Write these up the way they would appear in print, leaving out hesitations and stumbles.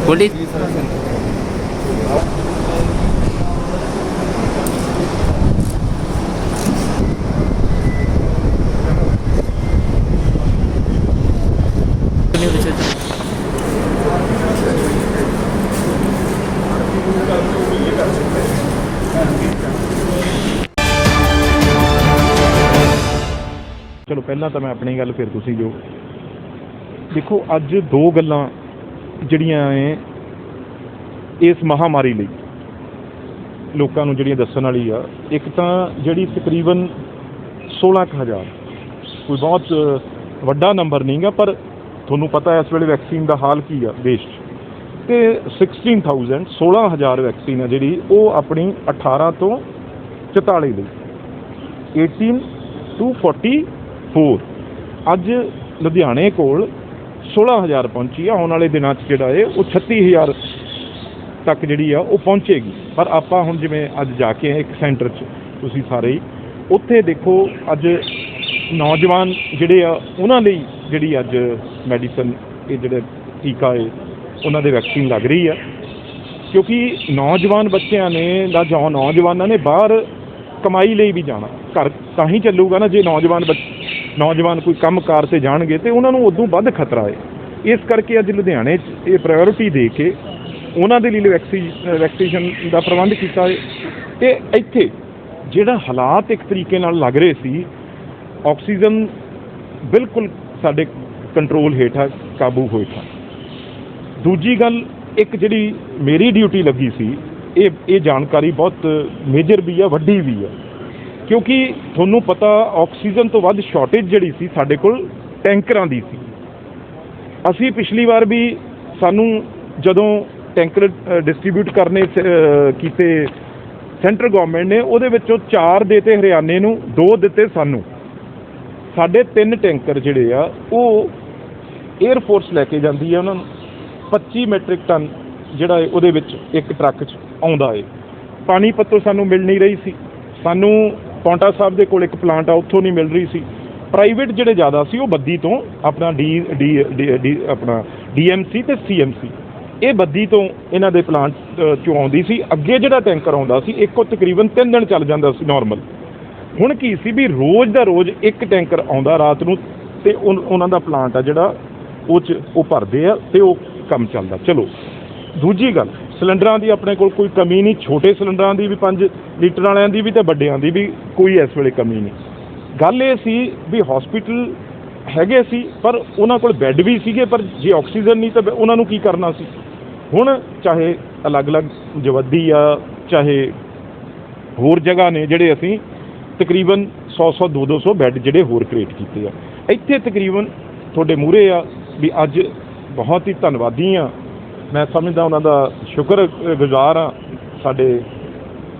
बोलिए। चलो पहला तो मैं अपनी गल फिर तुसी जो देखो अज दो गल्लां ਜਿਹੜੀਆਂ है इस महामारी ਲਈ ਲੋਕਾਂ ਨੂੰ ਜਿਹੜੀਆਂ ਦੱਸਣ ਵਾਲੀ ਆ। ਇੱਕ ਤਾਂ ਜਿਹੜੀ ਤਕਰੀਬਨ 16,000 ਕੋਈ ਬਹੁਤ ਵੱਡਾ ਨੰਬਰ ਨਹੀਂਗਾ, ਪਰ ਤੁਹਾਨੂੰ ਪਤਾ ਇਸ ਵੇਲੇ ਵੈਕਸੀਨ ਦਾ ਹਾਲ ਕੀ ਆ ਦੇਸ਼ 'ਚ, ਤੇ 16,000 ਵੈਕਸੀਨ ਆ ਜਿਹੜੀ ਉਹ ਆਪਣੀ 18 ਤੋਂ 44 ਲਈ 18 to 44 ਅੱਜ ਲੁਧਿਆਣੇ ਕੋਲ 16,000 ਪਹੁੰਚੀ ਆ। ਆਉਣ ਵਾਲੇ ਦਿਨਾਂ 'ਚ ਜਿਹੜਾ ਹੈ ਉਹ 36,000 ਤੱਕ ਜਿਹੜੀ ਆ ਉਹ ਪਹੁੰਚੇਗੀ। ਪਰ ਆਪਾਂ ਹੁਣ ਜਿਵੇਂ ਅੱਜ ਜਾ ਕੇ ਇੱਕ ਸੈਂਟਰ 'ਚ ਤੁਸੀਂ ਸਾਰੇ ਹੀ ਉੱਥੇ ਦੇਖੋ, ਅੱਜ ਨੌਜਵਾਨ ਜਿਹੜੇ ਆ ਉਹਨਾਂ ਲਈ ਜਿਹੜੀ ਅੱਜ ਮੈਡੀਸਨ ਇਹ ਜਿਹੜੇ ਟੀਕਾ ਹੈ ਉਹਨਾਂ ਦੇ ਵੈਕਸੀਨ ਲੱਗ ਰਹੀ ਆ, ਕਿਉਂਕਿ ਨੌਜਵਾਨ ਬੱਚਿਆਂ ਨੇ ਜਾਂ ਨੌਜਵਾਨਾਂ ਨੇ ਬਾਹਰ ਕਮਾਈ ਲਈ ਵੀ ਜਾਣਾ। ਘਰ ਤਾਂ ਹੀ ਚੱਲੂਗਾ ਨਾ ਜੇ ਨੌਜਵਾਨ ਕੋਈ ਕੰਮ ਕਾਰ 'ਤੇ ਜਾਣਗੇ ਤੇ ਉਹਨਾਂ ਨੂੰ ਉਦੋਂ ਵੱਧ ਖਤਰਾ ਹੈ। ਇਸ ਕਰਕੇ ਅੱਜ ਲੁਧਿਆਣੇ 'ਚ ਇਹ ਪ੍ਰਾਇਓਰਿਟੀ ਦੇ ਕੇ ਉਹਨਾਂ ਦੇ ਲਈ ਵੈਕਸੀਨੇਸ਼ਨ ਦਾ ਪ੍ਰਬੰਧ ਕੀਤਾ ਹੈ। ਅਤੇ ਇੱਥੇ ਜਿਹੜਾ ਹਾਲਾਤ ਇੱਕ ਤਰੀਕੇ ਨਾਲ ਲੱਗ ਰਹੇ ਸੀ, ਆਕਸੀਜਨ ਬਿਲਕੁਲ ਸਾਡੇ ਕੰਟਰੋਲ ਹੇਠ ਆ, ਕਾਬੂ ਹੇਠ ਆ। ਦੂਜੀ ਗੱਲ, ਇੱਕ ਜਿਹੜੀ ਮੇਰੀ ਡਿਊਟੀ ਲੱਗੀ ਸੀ, ਇਹ ਜਾਣਕਾਰੀ ਬਹੁਤ ਮੇਜਰ ਵੀ ਆ, ਵੱਡੀ ਵੀ ਆ, ਕਿਉਂਕਿ ਤੁਹਾਨੂੰ ਪਤਾ ਆਕਸੀਜਨ ਤੋਂ ਵੱਧ ਸ਼ਾਰਟੇਜ ਜਿਹੜੀ ਸੀ ਸਾਡੇ ਕੋਲ ਟੈਂਕਰਾਂ ਦੀ ਸੀ। ਅਸੀਂ ਪਿਛਲੀ ਵਾਰ ਵੀ ਸਾਨੂੰ ਜਦੋਂ ਟੈਂਕਰ ਡਿਸਟਰੀਬਿਊਟ ਕਰਨੇ ਕੀਤੇ ਸੈਂਟਰ ਗਵਰਨਮੈਂਟ ਨੇ, ਉਹਦੇ ਵਿੱਚੋਂ 4 ਦਿੱਤੇ ਹਰਿਆਣੇ ਨੂੰ, 2 ਦਿੱਤੇ ਸਾਨੂੰ। ਸਾਡੇ 3 ਟੈਂਕਰ ਜਿਹੜੇ ਆ ਉਹ ਏਅਰ ਫੋਰਸ ਲੈ ਕੇ ਜਾਂਦੀ ਹੈ, ਉਹਨਾਂ ਨੂੰ 25 ਮੈਟ੍ਰਿਕ ਟਨ ਜਿਹੜਾ ਹੈ ਉਹਦੇ ਵਿੱਚ ਇੱਕ ਟਰੱਕ 'ਚ ਆਉਂਦਾ ਹੈ। ਪਾਣੀਪਤ ਤੋਂ ਸਾਨੂੰ ਮਿਲ ਨਹੀਂ ਰਹੀ ਸੀ, ਸਾਨੂੰ ਪੌਂਟਾ ਸਾਹਿਬ ਦੇ ਕੋਲ ਇੱਕ ਪਲਾਂਟ ਆ ਉੱਥੋਂ ਨਹੀਂ ਮਿਲ ਰਹੀ ਸੀ। ਪ੍ਰਾਈਵੇਟ ਜਿਹੜੇ ਜ਼ਿਆਦਾ ਸੀ ਉਹ ਬੱਦੀ ਤੋਂ ਆਪਣਾ ਆਪਣਾ DMC ਤੇ CMC, ਇਹ ਬੱਦੀ ਤੋਂ ਇਹਨਾਂ ਦੇ ਪਲਾਂਟ 'ਚੋਂ ਆਉਂਦੀ ਸੀ। ਅੱਗੇ ਜਿਹੜਾ ਟੈਂਕਰ ਆਉਂਦਾ ਸੀ ਇੱਕ ਉਹ ਤਕਰੀਬਨ 3 ਦਿਨ ਚੱਲ ਜਾਂਦਾ ਸੀ ਨਾਰਮਲ। ਹੁਣ ਕੀ ਸੀ ਵੀ ਰੋਜ਼ ਦਾ ਰੋਜ਼ ਇੱਕ ਟੈਂਕਰ ਆਉਂਦਾ ਰਾਤ ਨੂੰ, ਅਤੇ ਉਹਨਾਂ ਦਾ ਪਲਾਂਟ ਆ ਜਿਹੜਾ ਉਹ ਭਰਦੇ ਆ ਅਤੇ ਉਹ ਕੰਮ ਚੱਲਦਾ। ਚਲੋ ਦੂਜੀ ਗੱਲ, ਸਿਲੰਡਰਾਂ ਦੀ ਆਪਣੇ ਕੋਲ ਕੋਈ ਕਮੀ ਨਹੀਂ, ਛੋਟੇ ਸਿਲੰਡਰਾਂ ਦੀ ਵੀ 5 ਲੀਟਰ ਵਾਲਿਆਂ ਦੀ ਵੀ ਅਤੇ ਵੱਡਿਆਂ ਦੀ ਵੀ ਕੋਈ ਇਸ ਵੇਲੇ ਕਮੀ ਨਹੀਂ। ਗੱਲ ਇਹ ਸੀ ਵੀ ਹੌਸਪੀਟਲ ਹੈਗੇ ਸੀ ਪਰ ਉਹਨਾਂ ਕੋਲ ਬੈੱਡ ਵੀ ਸੀਗੇ, ਪਰ ਜੇ ਆਕਸੀਜਨ ਨਹੀਂ ਤਾਂ ਉਹਨਾਂ ਨੂੰ ਕੀ ਕਰਨਾ ਸੀ। ਹੁਣ ਚਾਹੇ ਅਲੱਗ-ਅਲੱਗ ਜਵੱਦੀ ਆ, ਚਾਹੇ ਹੋਰ ਜਗ੍ਹਾ ਨੇ, ਜਿਹੜੇ ਅਸੀਂ ਤਕਰੀਬਨ 100 200 ਬੈੱਡ ਜਿਹੜੇ ਹੋਰ ਕ੍ਰੀਏਟ ਕੀਤੇ ਆ। ਇੱਥੇ ਤਕਰੀਬਨ ਤੁਹਾਡੇ ਮੂਹਰੇ ਆ ਵੀ ਅੱਜ ਬਹੁਤ ਹੀ ਧੰਨਵਾਦੀ ਆ, ਮੈਂ ਸਮਝਦਾ ਉਹਨਾਂ ਦਾ ਸ਼ੁਕਰਗੁਜ਼ਾਰ ਹਾਂ। ਸਾਡੇ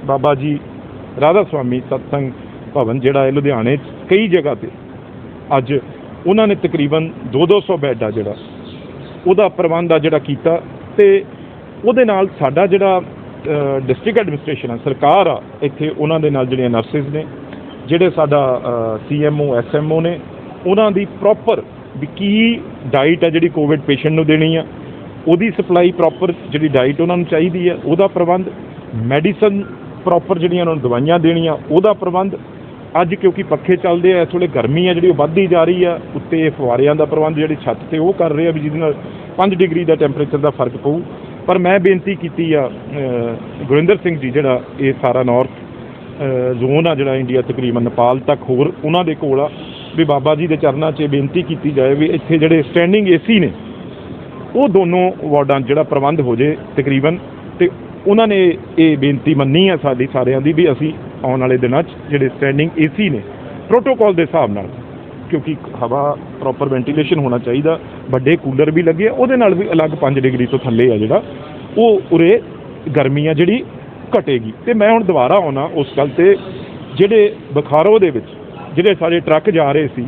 ਬਾਬਾ ਜੀ ਰਾਧਾ ਸੁਆਮੀ ਸਤਸੰਗ ਭਵਨ ਜਿਹੜਾ ਹੈ ਲੁਧਿਆਣੇ 'ਚ ਕਈ ਜਗ੍ਹਾ 'ਤੇ ਅੱਜ ਉਹਨਾਂ ਨੇ ਤਕਰੀਬਨ 200 ਬੈੱਡ ਆ ਜਿਹੜਾ ਉਹਦਾ ਪ੍ਰਬੰਧ ਆ ਜਿਹੜਾ ਕੀਤਾ, ਅਤੇ ਉਹਦੇ ਨਾਲ ਸਾਡਾ ਜਿਹੜਾ ਡਿਸਟ੍ਰਿਕਟ ਐਡਮਿਨਿਸਟ੍ਰੇਸ਼ਨ ਆ, ਸਰਕਾਰ ਆ, ਇੱਥੇ ਉਹਨਾਂ ਦੇ ਨਾਲ ਜਿਹੜੀਆਂ ਨਰਸਿਸ ਨੇ, ਜਿਹੜੇ ਸਾਡਾ CMO SMO ਨੇ, ਉਹਨਾਂ ਦੀ ਪ੍ਰੋਪਰ ਵੀ ਕੀ ਡਾਈਟ ਆ ਜਿਹੜੀ ਕੋਵਿਡ ਪੇਸ਼ੈਂਟ ਨੂੰ ਦੇਣੀ ਆ, ਉਹਦੀ ਸਪਲਾਈ ਪ੍ਰੋਪਰ ਜਿਹੜੀ ਡਾਈਟ ਉਹਨਾਂ ਨੂੰ ਚਾਹੀਦੀ ਹੈ ਉਹਦਾ ਪ੍ਰਬੰਧ, ਮੈਡੀਸਨ ਪ੍ਰੋਪਰ ਜਿਹੜੀਆਂ ਉਹਨਾਂ ਨੂੰ ਦਵਾਈਆਂ ਦੇਣੀਆਂ ਉਹਦਾ ਪ੍ਰਬੰਧ। ਅੱਜ ਕਿਉਂਕਿ ਪੱਖੇ ਚੱਲਦੇ ਆ, ਇਸ ਵੇਲੇ ਗਰਮੀ ਆ ਜਿਹੜੀ ਉਹ ਵੱਧਦੀ ਜਾ ਰਹੀ ਆ, ਉੱਤੇ ਫੁਆਰਿਆਂ ਦਾ ਪ੍ਰਬੰਧ ਜਿਹੜੀ ਛੱਤ 'ਤੇ ਉਹ ਕਰ ਰਹੇ ਆ ਵੀ ਜਿਹਦੇ ਨਾਲ 5 ਡਿਗਰੀ ਦਾ ਟੈਂਪਰੇਚਰ ਦਾ ਫਰਕ ਪਊ। ਪਰ ਮੈਂ ਬੇਨਤੀ ਕੀਤੀ ਆ ਗੁਰਿੰਦਰ ਸਿੰਘ ਜੀ, ਜਿਹੜਾ ਇਹ ਸਾਰਾ ਨਾਰਥ ਜ਼ੋਨ ਆ ਜਿਹੜਾ ਇੰਡੀਆ ਤਕਰੀਬਨ ਨੇਪਾਲ ਤੱਕ ਹੋਰ ਉਹਨਾਂ ਦੇ ਕੋਲ ਆ, ਵੀ ਬਾਬਾ ਜੀ ਦੇ ਚਰਨਾਂ 'ਚ ਬੇਨਤੀ ਕੀਤੀ ਜਾਏ ਵੀ ਇੱਥੇ ਜਿਹੜੇ ਸਟੈਂਡਿੰਗ AC ਨੇ ਉਹ ਦੋਨੋਂ ਵਾਰਡਾਂ 'ਚ ਜਿਹੜਾ ਪ੍ਰਬੰਧ ਹੋ ਜੇ ਤਕਰੀਬਨ, ਅਤੇ ਉਹਨਾਂ ਨੇ ਇਹ ਬੇਨਤੀ ਮੰਨੀ ਆ ਸਾਡੀ ਸਾਰਿਆਂ ਦੀ ਵੀ ਅਸੀਂ ਆਉਣ ਵਾਲੇ ਦਿਨਾਂ 'ਚ ਜਿਹੜੇ ਸਟੈਂਡਿੰਗ ਏਸੀ ਨੇ ਪ੍ਰੋਟੋਕੋਲ ਦੇ ਹਿਸਾਬ ਨਾਲ, ਕਿਉਂਕਿ ਹਵਾ ਪ੍ਰੋਪਰ ਵੈਂਟੀਲੇਸ਼ਨ ਹੋਣਾ ਚਾਹੀਦਾ, ਵੱਡੇ ਕੂਲਰ ਵੀ ਲੱਗੇ ਆ, ਉਹਦੇ ਨਾਲ ਵੀ ਅਲੱਗ 5 ਡਿਗਰੀ ਤੋਂ ਥੱਲੇ ਆ ਜਿਹੜਾ ਉਹ ਉਰੇ ਗਰਮੀ ਆ ਜਿਹੜੀ ਘਟੇਗੀ। ਅਤੇ ਮੈਂ ਹੁਣ ਦੁਬਾਰਾ ਆਉਣਾ ਉਸ ਗੱਲ 'ਤੇ, ਜਿਹੜੇ ਬੁਖਾਰੋ ਦੇ ਵਿੱਚ ਜਿਹੜੇ ਸਾਰੇ ਟਰੱਕ ਜਾ ਰਹੇ ਸੀ,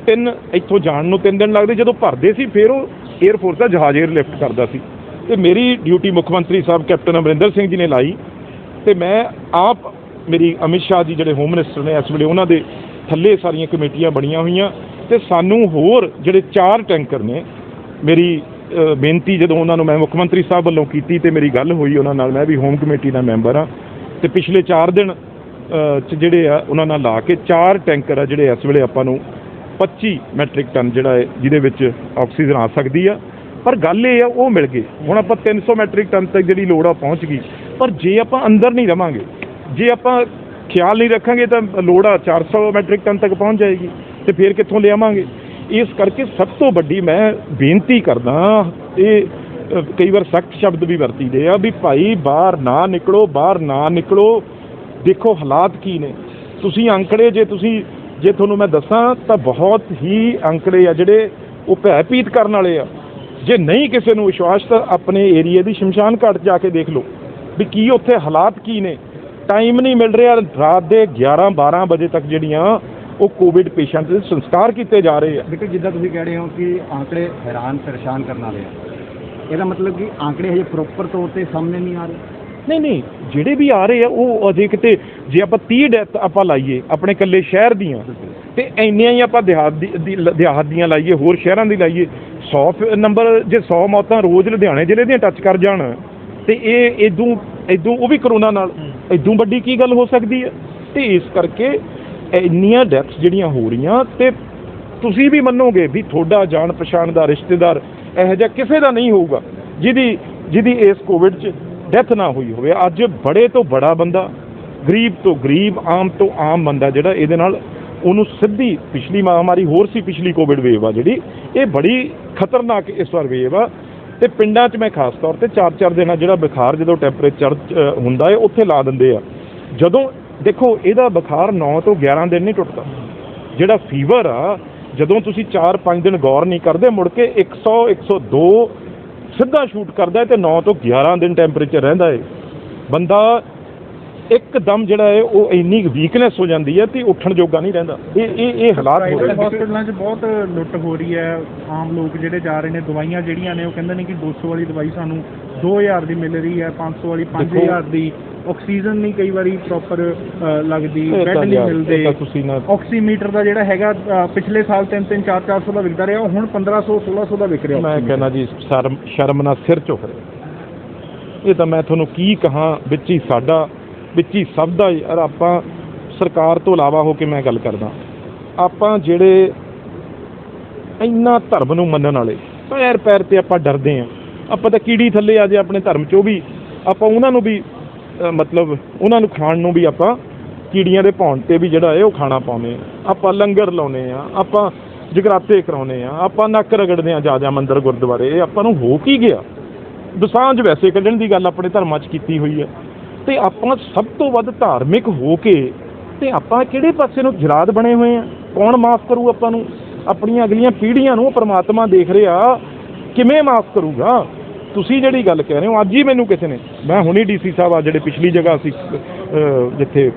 ਤਿੰਨ ਇੱਥੋਂ ਜਾਣ ਨੂੰ 3 ਦਿਨ ਲੱਗਦੇ, ਜਦੋਂ ਭਰਦੇ ਸੀ ਫਿਰ ਉਹ ਏਅਰਫੋਰਸ ਦਾ ਜਹਾਜ਼ ਏਅਰਲਿਫਟ ਕਰਦਾ ਸੀ। ਅਤੇ ਮੇਰੀ ਡਿਊਟੀ ਮੁੱਖ ਮੰਤਰੀ ਸਾਹਿਬ ਕੈਪਟਨ ਅਮਰਿੰਦਰ ਸਿੰਘ ਜੀ ਨੇ ਲਾਈ, ਅਤੇ ਮੈਂ ਆਪ ਮੇਰੀ ਅਮਿਤ ਸ਼ਾਹ ਜੀ ਜਿਹੜੇ ਹੋਮ ਮਿਨਿਸਟਰ ਨੇ ਇਸ ਵੇਲੇ ਉਹਨਾਂ ਦੇ ਥੱਲੇ ਸਾਰੀਆਂ ਕਮੇਟੀਆਂ ਬਣੀਆਂ ਹੋਈਆਂ, ਅਤੇ ਸਾਨੂੰ ਹੋਰ ਜਿਹੜੇ 4 ਟੈਂਕਰ ਨੇ, ਮੇਰੀ ਬੇਨਤੀ ਜਦੋਂ ਉਹਨਾਂ ਨੂੰ ਮੈਂ ਮੁੱਖ ਮੰਤਰੀ ਸਾਹਿਬ ਵੱਲੋਂ ਕੀਤੀ ਅਤੇ ਮੇਰੀ ਗੱਲ ਹੋਈ ਉਹਨਾਂ ਨਾਲ, ਮੈਂ ਵੀ ਹੋਮ ਕਮੇਟੀ ਦਾ ਮੈਂਬਰ ਹਾਂ, ਅਤੇ ਪਿਛਲੇ 4 ਦਿਨ 'ਚ ਜਿਹੜੇ ਆ ਉਹਨਾਂ ਨਾਲ ਲਾ ਕੇ 4 ਟੈਂਕਰ ਆ ਜਿਹੜੇ ਇਸ ਵੇਲੇ ਆਪਾਂ ਨੂੰ 25 ਮੈਟ੍ਰਿਕ ਟਨ ਜਿਹੜਾ ਹੈ ਜਿਹਦੇ ਵਿੱਚ ਆਕਸੀਜਨ ਆ ਸਕਦੀ ਆ। ਪਰ ਗੱਲ ਇਹ ਆ ਉਹ ਮਿਲ ਗਏ, ਹੁਣ ਆਪਾਂ 300 ਮੈਟ੍ਰਿਕ ਟਨ ਤੱਕ ਜਿਹੜੀ ਲੋੜ ਆ ਪਹੁੰਚ ਗਈ, ਪਰ ਜੇ ਆਪਾਂ ਅੰਦਰ ਨਹੀਂ ਰਵਾਂਗੇ, ਜੇ ਆਪਾਂ ਖਿਆਲ ਨਹੀਂ ਰੱਖਾਂਗੇ ਤਾਂ ਲੋੜ ਆ 400 ਮੈਟ੍ਰਿਕ ਟਨ ਤੱਕ ਪਹੁੰਚ ਜਾਏਗੀ, ਅਤੇ ਫਿਰ ਕਿੱਥੋਂ ਲਿਆਵਾਂਗੇ। ਇਸ ਕਰਕੇ ਸਭ ਤੋਂ ਵੱਡੀ ਮੈਂ ਬੇਨਤੀ ਕਰਦਾ, ਇਹ ਕਈ ਵਾਰ ਸਖਤ ਸ਼ਬਦ ਵੀ ਵਰਤੀਦੇ ਆ ਵੀ ਭਾਈ ਬਾਹਰ ਨਾ ਨਿਕਲੋ, ਬਾਹਰ ਨਾ ਨਿਕਲੋ। ਦੇਖੋ ਹਾਲਾਤ ਕੀ ਨੇ, ਤੁਸੀਂ ਅੰਕੜੇ ਜੇ ਤੁਹਾਨੂੰ ਮੈਂ ਦੱਸਾਂ ਤਾਂ ਬਹੁਤ ਹੀ ਅੰਕੜੇ ਆ ਜਿਹੜੇ ਉਹ ਭੈਭੀਤ ਕਰਨ ਵਾਲੇ ਆ। ਜੇ ਨਹੀਂ ਕਿਸੇ ਨੂੰ ਵਿਸ਼ਵਾਸ ਤਾਂ ਆਪਣੇ ਏਰੀਏ ਦੀ ਸ਼ਮਸ਼ਾਨ ਘਾਟ ਜਾ ਕੇ ਦੇਖ ਲਓ ਵੀ ਕੀ ਉੱਥੇ ਹਾਲਾਤ ਕੀ ਨੇ। ਟਾਈਮ ਨਹੀਂ ਮਿਲ ਰਿਹਾ, ਰਾਤ ਦੇ 11-12 ਵਜੇ ਤੱਕ ਜਿਹੜੀਆਂ ਉਹ ਕੋਵਿਡ ਪੇਸ਼ੈਂਟ ਦੇ ਸੰਸਕਾਰ ਕੀਤੇ ਜਾ ਰਹੇ ਆ। ਦੇਖੋ ਜਿੱਦਾਂ ਤੁਸੀਂ ਕਹਿ ਰਹੇ ਹੋ ਕਿ ਆંકੜੇ ਹੈਰਾਨ ਪਰੇਸ਼ਾਨ ਕਰਨ ਵਾਲੇ ਆ, ਇਹਦਾ ਮਤਲਬ ਕਿ ਆંકੜੇ ਹਜੇ ਪ੍ਰੋਪਰ ਤੌਰ ਤੇ ਸਾਹਮਣੇ ਨਹੀਂ ਆ ਰਹੇ। ਨਹੀਂ, ਜਿਹੜੇ ਵੀ ਆ ਰਹੇ ਆ ਉਹ ਅਜੇ ਕਿਤੇ, ਜੇ ਆਪਾਂ 30 ਡੈਥ ਆਪਾਂ ਲਾਈਏ ਆਪਣੇ ਇਕੱਲੇ ਸ਼ਹਿਰ ਦੀਆਂ, ਤੇ ਇੰਨੀਆਂ ਹੀ ਆਪਾਂ ਦਿਹਾਤ ਦੀਆਂ ਲਾਈਏ, ਹੋਰ ਸ਼ਹਿਰਾਂ ਦੀ ਲਾਈਏ, 100 ਨੰਬਰ, ਜੇ 100 ਮੌਤਾਂ ਰੋਜ਼ ਲੁਧਿਆਣੇ ਜ਼ਿਲ੍ਹੇ ਦੀਆਂ ਟੱਚ ਕਰ ਜਾਣ, ਤੇ ਇਹ ਇਦੋਂ ਉਹ ਵੀ ਕਰੋਨਾ ਨਾਲ ਇਦੋਂ ਵੱਡੀ ਕੀ ਗੱਲ ਹੋ ਸਕਦੀ ਹੈ। ਤੇ ਇਸ ਕਰਕੇ ਇੰਨੀਆਂ ਡੈਥਸ ਜਿਹੜੀਆਂ ਹੋ ਰਹੀਆਂ, ਤੇ ਤੁਸੀਂ ਵੀ ਮੰਨੋਗੇ ਵੀ ਤੁਹਾਡਾ ਜਾਣ ਪਛਾਣ ਦਾ ਰਿਸ਼ਤੇਦਾਰ ਇਹੋ ਜਿਹਾ ਕਿਸੇ ਦਾ ਨਹੀਂ ਹੋਊਗਾ ਜਿਹਦੀ ਇਸ ਕੋਵਿਡ 'ਚ ਡੈਥ ਨਾ ਹੋਈ ਹੋਵੇ। ਅੱਜ ਬੜੇ ਤੋਂ ਬੜਾ ਬੰਦਾ, ਗਰੀਬ ਤੋਂ ਗਰੀਬ, ਆਮ ਤੋਂ ਆਮ ਬੰਦਾ ਜਿਹੜਾ ਇਹਦੇ ਨਾਲ ਉਹਨੂੰ ਸਿੱਧੀ, ਪਿਛਲੀ ਮਹਾਮਾਰੀ ਹੋਰ ਸੀ, ਪਿਛਲੀ ਕੋਵਿਡ ਵੇਵ ਆ ਜਿਹੜੀ, ਇਹ ਬੜੀ ਖਤਰਨਾਕ ਇਸ ਵਾਰ ਵੇਵ ਆ। ਅਤੇ ਪਿੰਡਾਂ 'ਚ ਮੈਂ ਖਾਸ ਤੌਰ 'ਤੇ 4-4 ਦਿਨਾਂ ਜਿਹੜਾ ਬੁਖਾਰ ਜਦੋਂ ਟੈਂਪਰੇਚਰ ਹੁੰਦਾ ਹੈ ਉੱਥੇ ਲਾ ਦਿੰਦੇ ਆ। ਜਦੋਂ ਦੇਖੋ ਇਹਦਾ ਬੁਖਾਰ 9 ਤੋਂ 11 ਦਿਨ ਨਹੀਂ ਟੁੱਟਦਾ, ਜਿਹੜਾ ਫੀਵਰ ਆ ਜਦੋਂ ਤੁਸੀਂ 4-5 ਦਿਨ ਗੌਰ ਨਹੀਂ ਕਰਦੇ, ਮੁੜ ਕੇ 100-102 ਸਿੱਧਾ ਸ਼ੂਟ ਕਰਦਾ, ਅਤੇ 9 ਤੋਂ 11 ਦਿਨ ਟੈਂਪਰੇਚਰ ਰਹਿੰਦਾ ਹੈ। ਬੰਦਾ ਇੱਕਦਮ ਜਿਹੜਾ ਹੈ ਉਹ ਇੰਨੀ ਵੀਕਨੈਸ ਹੋ ਜਾਂਦੀ ਹੈ ਤੇ ਉੱਠਣ ਜੋਗਾ ਨਹੀਂ ਰਹਿੰਦਾ। ਇਹ ਹਾਲਾਤ ਹੋ ਰਹੇ। ਹਸਪਤਾਲਾਂ 'ਚ ਬਹੁਤ ਲੁੱਟ ਹੋ ਰਹੀ ਹੈ, ਆਮ ਲੋਕ ਜਿਹੜੇ ਜਾ ਰਹੇ ਨੇ, ਦਵਾਈਆਂ ਜਿਹੜੀਆਂ ਨੇ ਉਹ ਕਹਿੰਦੇ ਨੇ ਕਿ 200 ਵਾਲੀ ਦਵਾਈ ਸਾਨੂੰ 2000 ਦੀ ਮਿਲ ਰਹੀ ਹੈ, 500 ਵਾਲੀ 5000 ਦੀ। ਆਕਸੀਜਨ ਨਹੀਂ ਕਈ ਵਾਰੀ ਪ੍ਰੋਪਰ ਲੱਗਦੀ, ਬੈੱਡ ਨਹੀਂ ਮਿਲਦੇ। ਆਕਸੀਮੀਟਰ ਦਾ ਜਿਹੜਾ ਹੈਗਾ ਪਿਛਲੇ ਸਾਲ 300 400 ਦਾ ਵਿਕਦਾ ਰਿਹਾ, ਹੁਣ 1500 1600 ਦਾ ਵਿਕ ਰਿਹਾ। ਮੈਂ ਕਹਿੰਦਾ ਜੀ ਸ਼ਰਮ ਨਾਲ ਸਿਰ ਝੁਕ ਰਿਹਾ। ਇਹ ਤਾਂ ਮੈਂ ਤੁਹਾਨੂੰ ਕੀ ਕਹਾਂ, ਵਿੱਚ ਹੀ ਸਭ ਦਾ ਯਾਰ। ਆਪਾਂ ਸਰਕਾਰ ਤੋਂ ਇਲਾਵਾ ਹੋ ਕੇ ਮੈਂ ਗੱਲ ਕਰਦਾ, ਆਪਾਂ ਜਿਹੜੇ ਇੰਨਾ ਧਰਮ ਨੂੰ ਮੰਨਣ ਵਾਲੇ, ਪੈਰ ਪੈਰ 'ਤੇ ਆਪਾਂ ਡਰਦੇ ਹਾਂ। ਆਪਾਂ ਤਾਂ ਕੀੜੀ ਥੱਲੇ ਆ ਜੇ ਆਪਣੇ ਧਰਮ 'ਚੋਂ ਵੀ, ਆਪਾਂ ਉਹਨਾਂ ਨੂੰ ਵੀ ਮਤਲਬ ਉਹਨਾਂ ਨੂੰ ਖਾਣ ਨੂੰ ਵੀ ਆਪਾਂ ਕੀੜੀਆਂ ਦੇ ਭੌਣ 'ਤੇ ਵੀ ਜਿਹੜਾ ਹੈ ਉਹ ਖਾਣਾ ਪਾਉਂਦੇ ਹਾਂ। ਆਪਾਂ ਲੰਗਰ ਲਾਉਂਦੇ ਹਾਂ, ਆਪਾਂ ਜਗਰਾਤੇ ਕਰਾਉਂਦੇ ਹਾਂ, ਆਪਾਂ ਨੱਕ ਰਗੜਦੇ ਹਾਂ ਜਾ ਮੰਦਰ ਗੁਰਦੁਆਰੇ। ਇਹ ਆਪਾਂ ਨੂੰ ਹੋ ਕੀ ਗਿਆ? ਦਸਾਂਝ ਵੈਸੇ ਕੱਢਣ ਦੀ ਗੱਲ ਆਪਣੇ ਧਰਮਾਂ 'ਚ ਕੀਤੀ ਹੋਈ ਹੈ, ਅਤੇ ਆਪਾਂ ਸਭ ਤੋਂ ਵੱਧ ਧਾਰਮਿਕ ਹੋ ਕੇ ਅਤੇ ਆਪਾਂ ਕਿਹੜੇ ਪਾਸੇ ਨੂੰ ਜਲਾਦ ਬਣੇ ਹੋਏ ਆ? ਕੌਣ ਮਾਫ਼ ਕਰੂ ਆਪਾਂ ਨੂੰ? ਆਪਣੀਆਂ ਅਗਲੀਆਂ ਪੀੜ੍ਹੀਆਂ ਨੂੰ ਪਰਮਾਤਮਾ ਦੇਖ ਰਿਹਾ, ਕਿਵੇਂ ਮਾਫ਼ ਕਰੂਗਾ? ਤੁਸੀਂ ਜਿਹੜੀ ਗੱਲ ਕਹਿ ਰਹੇ ਹੋ, ਅੱਜ ਹੀ ਮੈਨੂੰ ਕਿਸੇ ਨੇ, ਮੈਂ ਹੁਣੀ DC ਸਾਹਿਬ ਆ ਜਿਹੜੇ ਪਿਛਲੀ ਜਗ੍ਹਾ ਸੀ ਜਿੱਥੇ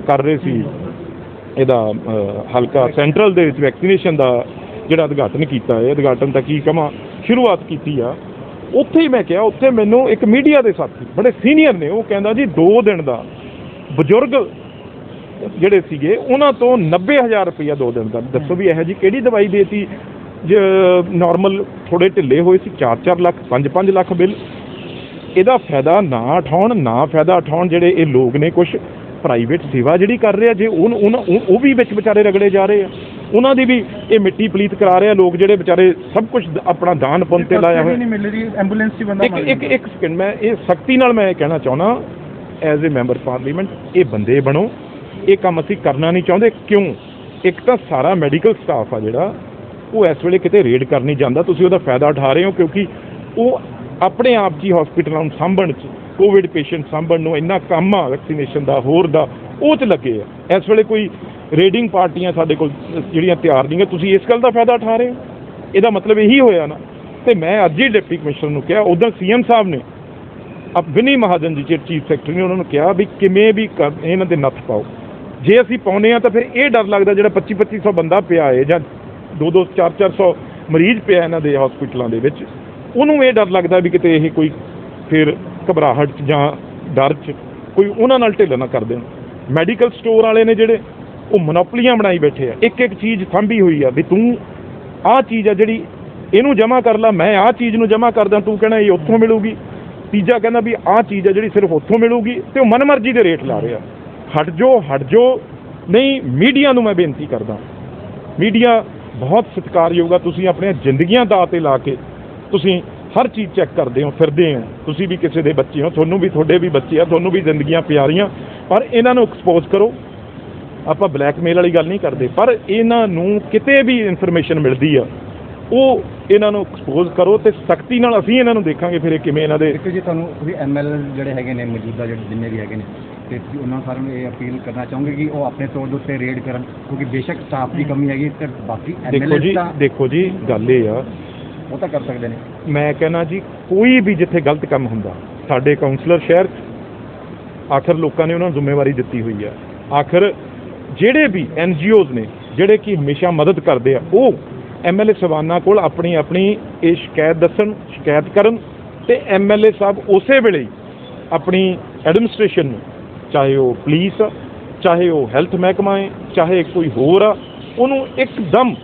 ਕਰ ਰਹੇ ਸੀ ਇਹਦਾ ਹਲਕਾ ਸੈਂਟਰਲ ਦੇ ਵਿੱਚ ਵੈਕਸੀਨੇਸ਼ਨ ਦਾ ਜਿਹੜਾ ਉਦਘਾਟਨ ਕੀਤਾ ਹੈ, ਉਦਘਾਟਨ ਤਾਂ ਕੀ ਕਹਾਂ, ਸ਼ੁਰੂਆਤ ਕੀਤੀ ਆ, ਉੱਥੇ ਹੀ ਮੈਂ ਕਿਹਾ, ਉੱਥੇ ਮੈਨੂੰ ਇੱਕ ਮੀਡੀਆ ਦੇ ਸਾਥੀ ਬੜੇ ਸੀਨੀਅਰ ਨੇ, ਉਹ ਕਹਿੰਦਾ ਜੀ 2 ਦਿਨ ਦਾ ਬਜ਼ੁਰਗ ਜਿਹੜੇ ਸੀਗੇ ਉਹਨਾਂ ਤੋਂ 90,000 ਰੁਪਈਆ 2 ਦਿਨ ਦਾ। ਦੱਸੋ ਵੀ ਇਹੋ ਜਿਹੀ ਕਿਹੜੀ ਦਵਾਈ ਦੇਤੀ? ਨਾਰਮਲ ਥੋੜ੍ਹੇ ਢਿੱਲੇ ਹੋਏ ਸੀ 4-4 ਲੱਖ 5-5 ਲੱਖ ਬਿੱਲ। ਇਹਦਾ ਫਾਇਦਾ ਨਾ ਉਠਾਉਣ ਜਿਹੜੇ ਇਹ ਲੋਕ ਨੇ, ਕੁਛ ਪ੍ਰਾਈਵੇਟ ਸੇਵਾ ਜਿਹੜੀ ਕਰ ਰਹੇ ਆ, ਜੇ ਉਹ ਵੀ ਵਿੱਚ ਵਿਚਾਰੇ ਰਗੜੇ ਜਾ ਰਹੇ ਆ, ਉਹਨਾਂ ਦੀ ਵੀ ਇਹ ਮਿੱਟੀ ਪਲੀਤ ਕਰਾ ਰਹੇ ਆ ਲੋਕ, ਜਿਹੜੇ ਵਿਚਾਰੇ ਸਭ ਕੁਝ ਆਪਣਾ ਦਾਨ ਪੁੰਨ ਤੇ ਲਾਇਆ ਹੋਇਆ। ਐਂਬੂਲੈਂਸ 'ਚ ਬੰਦਾ ਇੱਕ ਸੈਕਿੰਡ, ਮੈਂ ਇਹ ਸਖਤੀ ਨਾਲ ਮੈਂ ਕਹਿਣਾ ਚਾਹੁੰਦਾ, ਐਜ਼ ਏ ਮੈਂਬਰ ਪਾਰਲੀਮੈਂਟ, ਇਹ ਬੰਦੇ ਬਣੋ। ਇਹ ਕੰਮ ਅਸੀਂ ਕਰਨਾ ਨਹੀਂ ਚਾਹੁੰਦੇ। ਕਿਉਂ? ਇੱਕ ਤਾਂ ਸਾਰਾ ਮੈਡੀਕਲ ਸਟਾਫ ਆ ਜਿਹੜਾ ਉਹ ਇਸ ਵੇਲੇ ਕਿਤੇ ਰੇਡ ਕਰਨੀ ਜਾਂਦਾ, ਤੁਸੀਂ ਉਹਦਾ ਫਾਇਦਾ ਉਠਾ ਰਹੇ ਹੋ, ਕਿਉਂਕਿ ਉਹ ਆਪਣੇ ਆਪ 'ਚ ਹੀ ਹਸਪੀਟਲਾਂ ਨੂੰ ਸਾਂਭਣ 'ਚ ਕੋਵਿਡ ਪੇਸ਼ੈਂਟ ਸਾਂਭਣ ਨੂੰ ਇੰਨਾ ਕੰਮ ਆ ਵੈਕਸੀਨੇਸ਼ਨ ਦਾ ਹੋਰ ਦਾ ਉਹ 'ਚ ਲੱਗੇ ਆ। ਇਸ ਵੇਲੇ ਕੋਈ ਰੇਡਿੰਗ ਪਾਰਟੀਆਂ ਸਾਡੇ ਕੋਲ ਜਿਹੜੀਆਂ ਤਿਆਰ ਨਹੀਂ, ਤੁਸੀਂ ਇਸ ਗੱਲ ਦਾ ਫਾਇਦਾ ਉਠਾ ਰਹੇ ਹੋ। ਇਹਦਾ ਮਤਲਬ ਇਹੀ ਹੋਇਆ ਨਾ। ਤੇ ਮੈਂ ਅੱਜ ਹੀ ਡਿਪਟੀ ਕਮਿਸ਼ਨਰ ਨੂੰ ਕਿਹਾ, ਉੱਦਾਂ CM ਸਾਹਿਬ ਨੇ ਵਿਨੀ ਮਹਾਜਨ ਜੀ ਚੀਫ ਸੈਕਟਰੀ ਨੇ ਉਹਨਾਂ ਨੂੰ ਕਿਹਾ ਵੀ ਕਿਵੇਂ ਵੀ ਇਹਨਾਂ ਦੇ ਨੱਥ ਪਾਓ। ਜੇ ਅਸੀਂ ਪਾਉਂਦੇ ਹਾਂ ਤਾਂ ਫਿਰ ਇਹ ਡਰ ਲੱਗਦਾ ਜਿਹੜਾ 2500 ਬੰਦਾ ਪਿਆ ਹੈ ਜਾਂ 200 400 ਮਰੀਜ਼ ਪਿਆ ਇਹਨਾਂ ਦੇ ਹਸਪੀਟਲਾਂ ਦੇ ਵਿੱਚ, ਉਹਨੂੰ ਇਹ ਡਰ ਲੱਗਦਾ ਵੀ ਕਿਤੇ ਇਹ ਕੋਈ ਫਿਰ ਘਬਰਾਹਟ 'ਚ ਜਾਂ ਡਰ 'ਚ ਕੋਈ ਉਹਨਾਂ ਨਾਲ ਢਿੱਲ ਨਾ ਕਰ ਦੇਣ। ਮੈਡੀਕਲ ਸਟੋਰ ਵਾਲੇ ਨੇ ਜਿਹੜੇ ਉਹ ਮੋਨੋਪਲੀਆਂ ਬਣਾਈ ਬੈਠੇ ਆ, ਇੱਕ ਇੱਕ ਚੀਜ਼ ਸਾਂਭੀ ਹੋਈ ਆ ਵੀ ਤੂੰ ਆਹ ਚੀਜ਼ ਆ ਜਿਹੜੀ ਇਹਨੂੰ ਜਮ੍ਹਾਂ ਕਰ ਲਾ, ਮੈਂ ਆਹ ਚੀਜ਼ ਨੂੰ ਜਮ੍ਹਾਂ ਕਰਦਾ, ਤੂੰ ਕਹਿਣਾ ਇਹ ਉੱਥੋਂ ਮਿਲੂਗੀ। ਤੀਜਾ ਕਹਿੰਦਾ ਵੀ ਆਹ ਚੀਜ਼ ਆ ਜਿਹੜੀ ਸਿਰਫ ਉੱਥੋਂ ਮਿਲੂਗੀ, ਤੇ ਉਹ ਮਨਮਰਜ਼ੀ ਦੇ ਰੇਟ ਲਾ ਰਿਹਾ। ਹਟ ਜਾਓ ਨਹੀਂ। ਮੀਡੀਆ ਨੂੰ ਮੈਂ ਬੇਨਤੀ ਕਰਦਾ, ਮੀਡੀਆ ਬਹੁਤ ਸਤਿਕਾਰਯੋਗ ਆ, ਤੁਸੀਂ ਆਪਣੀਆਂ ਜ਼ਿੰਦਗੀਆਂ ਦਾਅ 'ਤੇ ਲਾ ਕੇ ਤੁਸੀਂ ਹਰ ਚੀਜ਼ ਚੈੱਕ ਕਰਦੇ ਹੋ, ਫਿਰਦੇ ਹੋ। ਤੁਸੀਂ ਵੀ ਕਿਸੇ ਦੇ ਬੱਚੇ ਹੋ, ਤੁਹਾਨੂੰ ਵੀ ਤੁਹਾਡੇ ਵੀ ਬੱਚੇ ਆ, ਤੁਹਾਨੂੰ ਵੀ ਜ਼ਿੰਦਗੀਆਂ ਪਿਆਰੀਆਂ, ਪਰ ਇਹਨਾਂ ਨੂੰ ਐਕਸਪੋਜ਼ ਕਰੋ। ਆਪਾਂ ਬਲੈਕਮੇਲ ਵਾਲੀ ਗੱਲ ਨਹੀਂ ਕਰਦੇ, ਪਰ ਇਹਨਾਂ ਨੂੰ ਕਿਤੇ ਵੀ ਇਨਫੋਰਮੇਸ਼ਨ ਮਿਲਦੀ ਆ ਉਹ ਇਹਨਾਂ ਨੂੰ ਐਕਸਪੋਜ਼ ਕਰੋ ਤੇ ਸਖਤੀ ਨਾਲ ਅਸੀਂ ਇਹਨਾਂ ਨੂੰ ਦੇਖਾਂਗੇ ਫਿਰ ਇਹ ਕਿਵੇਂ ਇਹਨਾਂ ਦੇ। ਦੇਖੋ ਜੀ, ਤੁਹਾਨੂੰ ਤੁਸੀਂ MLA ਜਿਹੜੇ ਹੈਗੇ ਨੇ ਮੌਜੂਦਾ ਜਿਹੜੇ ਜਿੰਨੇ ਵੀ ਹੈਗੇ ਨੇ, ਤੇ ਤੁਸੀਂ ਉਹਨਾਂ ਸਾਰਿਆਂ ਨੂੰ ਇਹ ਅਪੀਲ ਕਰਨਾ ਚਾਹੋਗੇ ਕਿ ਉਹ ਆਪਣੇ ਤੌਰ ਦੇ ਉੱਤੇ ਰੇਡ ਕਰਨ, ਕਿਉਂਕਿ ਬੇਸ਼ੱਕ ਸਟਾਫ ਦੀ ਕਮੀ ਹੈਗੀ ਤੇ ਬਾਕੀ MLA ਤਾਂ ਦੇਖੋ ਜੀ ਗੱਲ ਇਹ ਆ, ਉਹ ਤਾਂ ਕਰ ਸਕਦੇ ਨੇ। ਮੈਂ ਕਹਿੰਦਾ ਜੀ ਕੋਈ ਵੀ ਜਿੱਥੇ ਗਲਤ ਕੰਮ ਹੁੰਦਾ, ਸਾਡੇ ਕਾਉਂਸਲਰ ਸ਼ਹਿਰ 'ਚ ਆਖਰ ਲੋਕਾਂ ਨੇ ਉਹਨਾਂ ਨੂੰ ਜ਼ਿੰਮੇਵਾਰੀ ਦਿੱਤੀ ਹੋਈ ਆ। ਆਖਰ ਜਿਹੜੇ ਵੀ NGOs ਨੇ ਜਿਹੜੇ ਕਿ ਹਮੇਸ਼ਾ ਮਦਦ ਕਰਦੇ ਆ, ਉਹ MLA ਸਾਹਿਬਾਨਾਂ ਕੋਲ ਆਪਣੀ ਇਹ ਸ਼ਿਕਾਇਤ ਦੱਸਣ, ਸ਼ਿਕਾਇਤ ਕਰਨ, ਤੇ MLA ਸਾਹਿਬ ਉਸੇ ਵੇਲੇ ਆਪਣੀ ਐਡਮਿਨਿਸਟ੍ਰੇਸ਼ਨ ਨੂੰ, ਚਾਹੇ ਉਹ ਪੁਲਿਸ ਆ, ਚਾਹੇ ਉਹ ਹੈਲਥ ਮਹਿਕਮਾ ਹੈ, ਚਾਹੇ ਕੋਈ ਹੋਰ ਆ, ਉਹਨੂੰ ਇੱਕਦਮ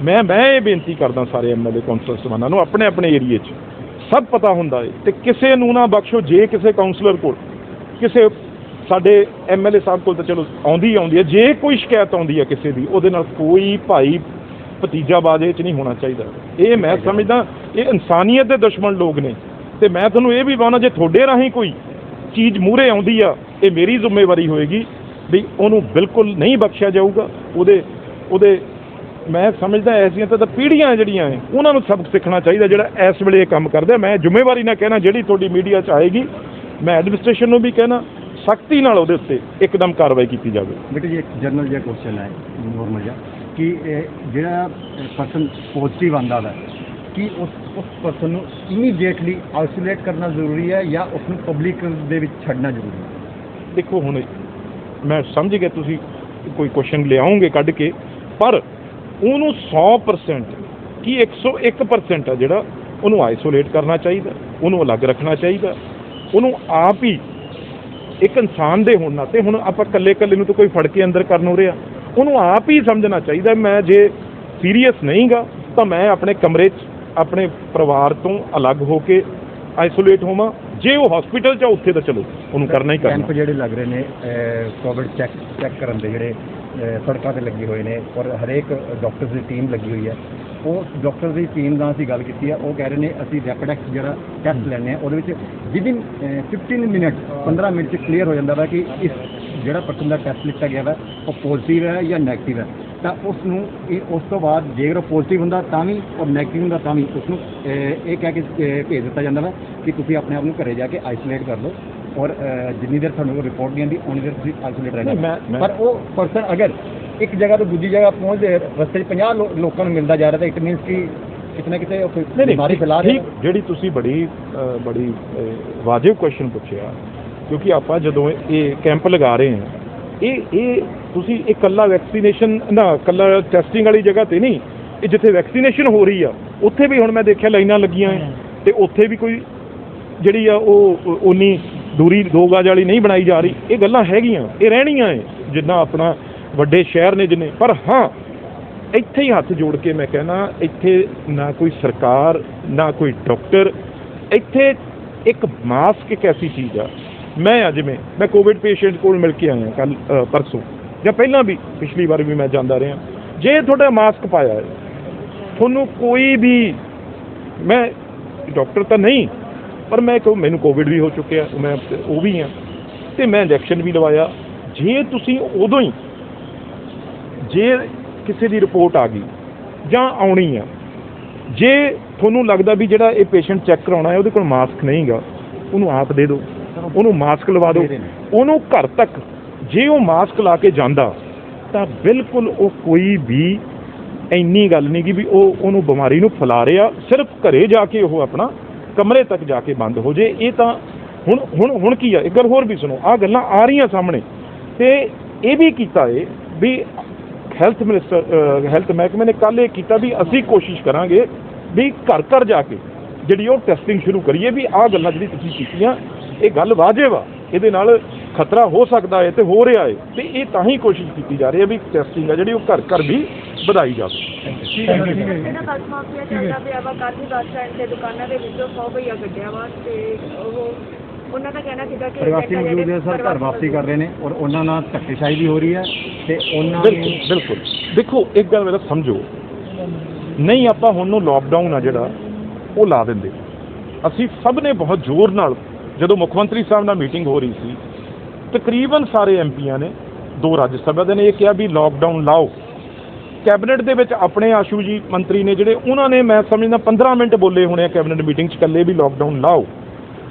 ਮੈਂ ਇਹ ਬੇਨਤੀ ਕਰਦਾ ਸਾਰੇ MLA ਕਾਉਂਸਲਰ ਸਾਹਿਬਾਨਾਂ ਨੂੰ, ਆਪਣੇ ਏਰੀਏ 'ਚ ਸਭ ਪਤਾ ਹੁੰਦਾ ਹੈ ਤੇ ਕਿਸੇ ਨੂੰ ਨਾ ਬਖਸ਼ੋ। ਜੇ ਕਿਸੇ ਕਾਉਂਸਲਰ ਕੋਲ, ਕਿਸੇ ਸਾਡੇ MLA ਸਾਹਿਬ ਕੋਲ ਤਾਂ ਚਲੋ ਆਉਂਦੀ ਹੈ, ਜੇ ਕੋਈ ਸ਼ਿਕਾਇਤ ਆਉਂਦੀ ਹੈ ਕਿਸੇ ਦੀ, ਉਹਦੇ ਨਾਲ ਕੋਈ ਭਾਈ ਭਤੀਜਾਬਾਜ਼ੀ 'ਚ ਨਹੀਂ ਹੋਣਾ ਚਾਹੀਦਾ। ਇਹ ਮੈਂ ਸਮਝਦਾ ਇਹ ਇਨਸਾਨੀਅਤ ਦੇ ਦੁਸ਼ਮਣ ਲੋਕ ਨੇ। ਤੇ ਮੈਂ ਤੁਹਾਨੂੰ ਇਹ ਵੀ ਪਾਉਣਾ, ਜੇ ਤੁਹਾਡੇ ਰਾਹੀਂ ਕੋਈ ਚੀਜ਼ ਮੂਹਰੇ ਆਉਂਦੀ ਆ, ਇਹ ਮੇਰੀ ਜ਼ਿੰਮੇਵਾਰੀ ਹੋਏਗੀ ਵੀ ਉਹਨੂੰ ਬਿਲਕੁਲ ਨਹੀਂ ਬਖਸ਼ਿਆ ਜਾਊਗਾ। ਉਹਦੇ ਮੈਂ ਸਮਝਦਾ ਐਸੀਆਂ ਤਾਂ ਪੀੜ੍ਹੀਆਂ ਜਿਹੜੀਆਂ ਹੈ ਉਹਨਾਂ ਨੂੰ ਸਬਕ ਸਿੱਖਣਾ ਚਾਹੀਦਾ ਜਿਹੜਾ ਇਸ ਵੇਲੇ ਇਹ ਕੰਮ ਕਰਦਾ। ਮੈਂ ਜ਼ਿੰਮੇਵਾਰੀ ਨਾਲ ਕਹਿਣਾ, ਜਿਹੜੀ ਤੁਹਾਡੀ ਮੀਡੀਆ 'ਚ ਆਏਗੀ, ਮੈਂ ਐਡਮਿਨਿਸਟ੍ਰੇਸ਼ਨ ਨੂੰ ਵੀ ਕਹਿਣਾ ਸਖਤੀ ਨਾਲ ਉਹਦੇ ਉੱਤੇ ਇੱਕਦਮ ਕਾਰਵਾਈ ਕੀਤੀ ਜਾਵੇ। ਬੇਟਾ ਜੀ, ਇੱਕ ਜਨਰਲ ਜਿਹਾ ਕੁਐਸਚਨ ਹੈ, ਨੋਰਮਲ ਜਿਹਾ, ਕਿ ਜਿਹੜਾ ਪਰਸਨ ਪੋਜ਼ਿਟਿਵ ਆਉਂਦਾ ਹੈ ਕਿ ਉਸ ਪਰਸਨ ਨੂੰ ਇਮੀਡੀਏਟਲੀ ਆਈਸੋਲੇਟ ਕਰਨਾ ਜ਼ਰੂਰੀ ਹੈ ਜਾਂ ਉਸ ਨੂੰ ਪਬਲਿਕ ਦੇ ਵਿੱਚ ਛੱਡਣਾ ਜ਼ਰੂਰੀ ਹੈ? ਦੇਖੋ, ਹੁਣ ਮੈਂ ਸਮਝ ਗਿਆ ਤੁਸੀਂ ਕੋਈ ਕੁਐਸਚਨ ਲਿਆਓਗੇ ਕੱਢ ਕੇ, ਪਰ ਉਹਨੂੰ 100% ਕੀ 101% ਆ ਜਿਹੜਾ ਉਹਨੂੰ ਆਈਸੋਲੇਟ ਕਰਨਾ ਚਾਹੀਦਾ, ਉਹਨੂੰ ਅਲੱਗ ਰੱਖਣਾ ਚਾਹੀਦਾ। ਉਹਨੂੰ ਆਪ ਹੀ ਇੱਕ ਇਨਸਾਨ ਦੇ ਹੋਣ ਨਾਤੇ, ਹੁਣ ਆਪਾਂ ਇਕੱਲੇ ਨੂੰ ਤਾਂ ਕੋਈ ਫੜ ਕੇ ਅੰਦਰ ਕਰਨ ਨੂੰ ਰਿਹਾ, ਉਹਨੂੰ ਆਪ ਹੀ ਸਮਝਣਾ ਚਾਹੀਦਾ ਮੈਂ ਜੇ ਸੀਰੀਅਸ ਨਹੀਂ ਗਾ ਤਾਂ ਮੈਂ ਆਪਣੇ ਕਮਰੇ 'ਚ ਆਪਣੇ ਪਰਿਵਾਰ ਤੋਂ ਅਲੱਗ ਹੋ ਕੇ ਆਈਸੋਲੇਟ ਹੋਵਾਂ। ਜੇ ਉਹ ਹਸਪੀਟਲ 'ਚ ਆ ਉੱਥੇ ਤਾਂ ਚਲੋ ਉਹਨੂੰ ਕਰਨਾ ਹੀ ਕਰਨਾ। ਕੈਂਪ ਜਿਹੜੇ ਲੱਗ ਰਹੇ ਨੇ ਕੋਵਿਡ ਚੈੱਕ ਕਰਨ ਦੇ, ਜਿਹੜੇ ਸੜਕਾਂ 'ਤੇ ਲੱਗੇ ਹੋਏ ਨੇ, ਔਰ ਹਰੇਕ ਡਾਕਟਰ ਦੀ ਟੀਮ ਲੱਗੀ ਹੋਈ ਹੈ, ਉਹ ਡਾਕਟਰ ਦੀ ਟੀਮ ਨਾਲ ਅਸੀਂ ਗੱਲ ਕੀਤੀ ਹੈ, ਉਹ ਕਹਿ ਰਹੇ ਨੇ ਅਸੀਂ ਰੈਪਿਡੈਕਸ ਜਿਹੜਾ ਟੈਸਟ ਲੈਂਦੇ ਹਾਂ ਉਹਦੇ ਵਿੱਚ ਵਿਦਿਨ 15 ਮਿੰਟ 'ਚ ਕਲੀਅਰ ਹੋ ਜਾਂਦਾ ਵਾ ਕਿ ਇਸ ਜਿਹੜਾ ਪਰਸਨ ਦਾ ਟੈਸਟ ਲਿੱਤਾ ਗਿਆ ਵਾ ਉਹ ਪੋਜ਼ੀਟਿਵ ਹੈ ਜਾਂ ਨੈਗੇਟਿਵ ਹੈ। ਤਾਂ ਉਸ ਨੂੰ ਉਸ ਤੋਂ ਬਾਅਦ ਜੇਕਰ ਉਹ ਪੋਜ਼ੀਟਿਵ ਹੁੰਦਾ ਤਾਂ ਵੀ ਔਰ ਨੈਗੇਟਿਵ ਹੁੰਦਾ ਤਾਂ ਵੀ ਉਸ ਨੂੰ ਇਹ ਕਹਿ ਕੇ ਭੇਜ ਦਿੱਤਾ ਜਾਂਦਾ ਵਾ ਕਿ ਤੁਸੀਂ ਆਪਣੇ ਆਪ ਨੂੰ ਘਰੇ ਜਾ ਕੇ ਆਈਸੋਲੇਟ ਕਰ ਲਓ, ਔਰ ਜਿੰਨੀ ਦੇਰ ਤੁਹਾਨੂੰ ਰਿਪੋਰਟ ਨਹੀਂ ਆਉਂਦੀ ਉਨੀ ਦੇਰ ਤੁਸੀਂ ਆਈਸੋਲੇਟ ਰਹਿਣਾ। ਪਰ ਉਹ ਪਰਸਨ ਅਗਰ ਇੱਕ ਜਗ੍ਹਾ ਤੋਂ ਦੂਜੀ ਜਗ੍ਹਾ ਪਹੁੰਚਦੇ ਰਸਤੇ 'ਚ 50 ਲੋਕਾਂ ਨੂੰ ਮਿਲਦਾ ਜਾ ਰਿਹਾ ਤਾਂ ਇਟ ਮੀਨਸ ਕਿ ਕਿਤਨਾ ਕਿਤੇ ਬਿਮਾਰੀ ਫੈਲਾ ਰਹੀ। ਜਿਹੜੀ ਤੁਸੀਂ ਬੜੀ ਵਾਜਿਬ ਕੁਐਸਚਨ ਪੁੱਛਿਆ, ਕਿਉਂਕਿ ਆਪਾਂ ਜਦੋਂ ਇਹ ਕੈਂਪ ਲਗਾ ਰਹੇ ਹਾਂ, ਇਹ ਤੁਸੀਂ ਇਕੱਲਾ ਵੈਕਸੀਨੇਸ਼ਨ ਨਾ ਇਕੱਲਾ ਟੈਸਟਿੰਗ ਵਾਲੀ ਜਗ੍ਹਾ ਤੇ ਨਹੀਂ, ਇਹ ਜਿੱਥੇ ਵੈਕਸੀਨੇਸ਼ਨ ਹੋ ਰਹੀ ਆ ਉੱਥੇ ਵੀ ਹੁਣ ਮੈਂ ਦੇਖਿਆ ਲਾਈਨਾਂ ਲੱਗੀਆਂ ਹੈ, ਤੇ ਉੱਥੇ ਵੀ ਕੋਈ ਜਿਹੜੀ ਆ ਉਹ ਉਨੀ ਦੂਰੀ 2 ਗਜ ਵਾਲੀ ਨਹੀਂ ਬਣਾਈ ਜਾ ਰਹੀ। ਇਹ ਗੱਲਾਂ ਹੈਗੀਆਂ, ਇਹ ਰਹਿਣੀਆਂ ਹੈ ਜਿੰਨਾ ਆਪਣਾ ਵੱਡੇ ਸ਼ਹਿਰ ਨੇ ਜਿੰਨੇ। ਪਰ ਹਾਂ, ਇੱਥੇ ਹੀ ਹੱਥ ਜੋੜ ਕੇ ਮੈਂ ਕਹਿੰਦਾ, ਇੱਥੇ ਨਾ ਕੋਈ ਸਰਕਾਰ ਨਾ ਕੋਈ ਡਾਕਟਰ, ਇੱਥੇ ਇੱਕ ਮਾਸਕ ਇੱਕ ਐਸੀ ਚੀਜ਼ ਆ। ਜਿਵੇਂ ਮੈਂ ਕੋਵਿਡ ਪੇਸ਼ੈਂਟ ਕੋਲ ਮਿਲ ਕੇ ਆਇਆ ਕੱਲ੍ਹ ਪਰਸੋਂ, ਜਾਂ ਪਹਿਲਾਂ ਵੀ ਪਿਛਲੀ ਵਾਰ ਵੀ ਮੈਂ ਜਾਂਦਾ ਰਿਹਾ, ਜੇ ਤੁਹਾਡਾ ਮਾਸਕ ਪਾਇਆ ਹੈ, ਤੁਹਾਨੂੰ ਕੋਈ ਵੀ, ਮੈਂ ਡਾਕਟਰ ਤਾਂ ਨਹੀਂ ਪਰ ਮੈਂ ਕਹੂੰ ਮੈਨੂੰ ਕੋਵਿਡ ਵੀ ਹੋ ਚੁੱਕਿਆ, ਮੈਂ ਉਹ ਵੀ ਹਾਂ, ਅਤੇ ਮੈਂ ਇੰਜੈਕਸ਼ਨ ਵੀ ਲਵਾਇਆ। ਜੇ ਤੁਸੀਂ ਉਦੋਂ ਹੀ ਜੇ ਕਿਸੇ ਦੀ ਰਿਪੋਰਟ ਆ ਗਈ ਜਾਂ ਆਉਣੀ ਆ, ਜੇ ਤੁਹਾਨੂੰ ਲੱਗਦਾ ਵੀ ਜਿਹੜਾ ਇਹ ਪੇਸ਼ੈਂਟ ਚੈੱਕ ਕਰਾਉਣਾ ਹੈ ਉਹਦੇ ਕੋਲ ਮਾਸਕ ਨਹੀਂ ਗਾ, ਉਹਨੂੰ ਆਪ ਦੇ ਦਿਓ। ਉਹਨੂੰ ਮਾਸਕ ਲਵਾ ਦਿਓ, ਉਹਨੂੰ ਘਰ ਤੱਕ ਜੇ ਉਹ ਮਾਸਕ ਲਾ ਕੇ ਜਾਂਦਾ ਤਾਂ ਬਿਲਕੁਲ ਉਹ ਕੋਈ ਵੀ ਇੰਨੀ ਗੱਲ ਨਹੀਂ ਕਿ ਵੀ ਉਹਨੂੰ ਬਿਮਾਰੀ ਨੂੰ ਫੈਲਾ ਰਿਹਾ। ਸਿਰਫ ਘਰੇ ਜਾ ਕੇ ਉਹ ਆਪਣਾ ਕਮਰੇ ਤੱਕ ਜਾ ਕੇ ਬੰਦ ਹੋ ਜੇ। ਇਹ ਤਾਂ ਹੁਣ ਕੀ ਆ, ਇੱਕ ਗੱਲ ਹੋਰ ਵੀ ਸੁਣੋ, ਆਹ ਗੱਲਾਂ ਆ ਰਹੀਆਂ ਸਾਹਮਣੇ। ਤੇ ਇਹ ਵੀ ਕੀਤਾ ਏ ਵੀ ਹੈਲਥ ਮਹਿਕਮੇ ਨੇ ਕੱਲ੍ਹ ਇਹ ਕੀਤਾ ਵੀ ਅਸੀਂ ਕੋਸ਼ਿਸ਼ ਕਰਾਂਗੇ ਵੀ ਘਰ ਘਰ ਜਾ ਕੇ ਜਿਹੜੀ ਉਹ ਟੈਸਟਿੰਗ ਸ਼ੁਰੂ ਕਰੀਏ। ਵੀ ਆਹ ਗੱਲਾਂ ਜਿਹੜੀ ਤੁਸੀਂ ਕੀਤੀਆਂ ਇਹ ਗੱਲ ਵਾਜਿਬ ਆ, ਇਹਦੇ ਨਾਲ ਖਤਰਾ ਹੋ ਸਕਦਾ ਹੈ ਤੇ ਹੋ ਰਿਹਾ ਹੈ, ਤੇ ਇਹ ਤਾਂ ਹੀ ਕੋਸ਼ਿਸ਼ ਕੀਤੀ ਜਾ ਰਹੀ ਹੈ ਵੀ ਟੈਸਟਿੰਗ ਆ ਜਿਹੜੀ ਉਹ ਘਰ ਘਰ ਵੀ ਵਧਾਈ ਜਾਵੇ। ਇਹਨਾਂ ਬੱਸ ਮਾਫੀਆ ਚੱਲਦਾ ਪਿਆ ਵਾ, ਕੱਲ੍ਹ ਵੀ ਬੱਸ ਸਟੈਂਡ ਤੇ ਦੁਕਾਨਾਂ ਦੇ ਵਿੱਚੋਂ 100 ਰੁਪਈਆ ਕੱਢਿਆ ਵਾ, ਤੇ ਉਹਨਾਂ ਦਾ ਕਹਿਣਾ ਸੀਗਾ ਕਿ ਪ੍ਰਵਾਸੀ ਮਜ਼ਦੂਰ ਨੇ ਸਰ ਘਰ ਵਾਪਸੀ ਕਰ ਰਹੇ ਨੇ ਔਰ ਉਹਨਾਂ ਨਾਲ ਧੱਕੇਸ਼ਾਹੀ ਵੀ ਹੋ ਰਹੀ ਹੈ ਤੇ ਉਹਨਾਂ ਬਿਲਕੁਲ ਦੇਖੋ ਇੱਕ ਗੱਲ ਮੇਰਾ ਸਮਝੋ, ਨਹੀਂ ਆਪਾਂ ਹੁਣ ਨੂੰ ਲਾਕਡਾਊਨ ਆ ਜਿਹੜਾ ਉਹ ਲਾ ਦਿੰਦੇ। ਅਸੀਂ ਸਭ ਨੇ ਬਹੁਤ ਜ਼ੋਰ ਨਾਲ, ਜਦੋਂ ਮੁੱਖ ਮੰਤਰੀ ਸਾਹਿਬ ਨਾਲ ਮੀਟਿੰਗ ਹੋ ਰਹੀ ਸੀ, ਤਕਰੀਬਨ ਸਾਰੇ ਐਮਪੀਆਂ ਨੇ, 2 ਰਾਜ ਸਭਾ ਦੇ ਨੇ ਇਹ ਕਿਹਾ ਵੀ ਲਾਕਡਾਊਨ ਲਾਓ। ਕੈਬਨਿਟ ਦੇ ਵਿੱਚ ਆਪਣੇ ਆਸ਼ੂ ਜੀ ਮੰਤਰੀ ਨੇ ਜਿਹੜੇ, ਉਹਨਾਂ ਨੇ ਮੈਂ ਸਮਝਦਾ 15 ਮਿੰਟ ਬੋਲੇ ਹੋਣੇ ਆ ਕੈਬਨਿਟ ਮੀਟਿੰਗ 'ਚ ਇਕੱਲੇ ਵੀ ਲਾਕਡਾਊਨ ਲਾਓ।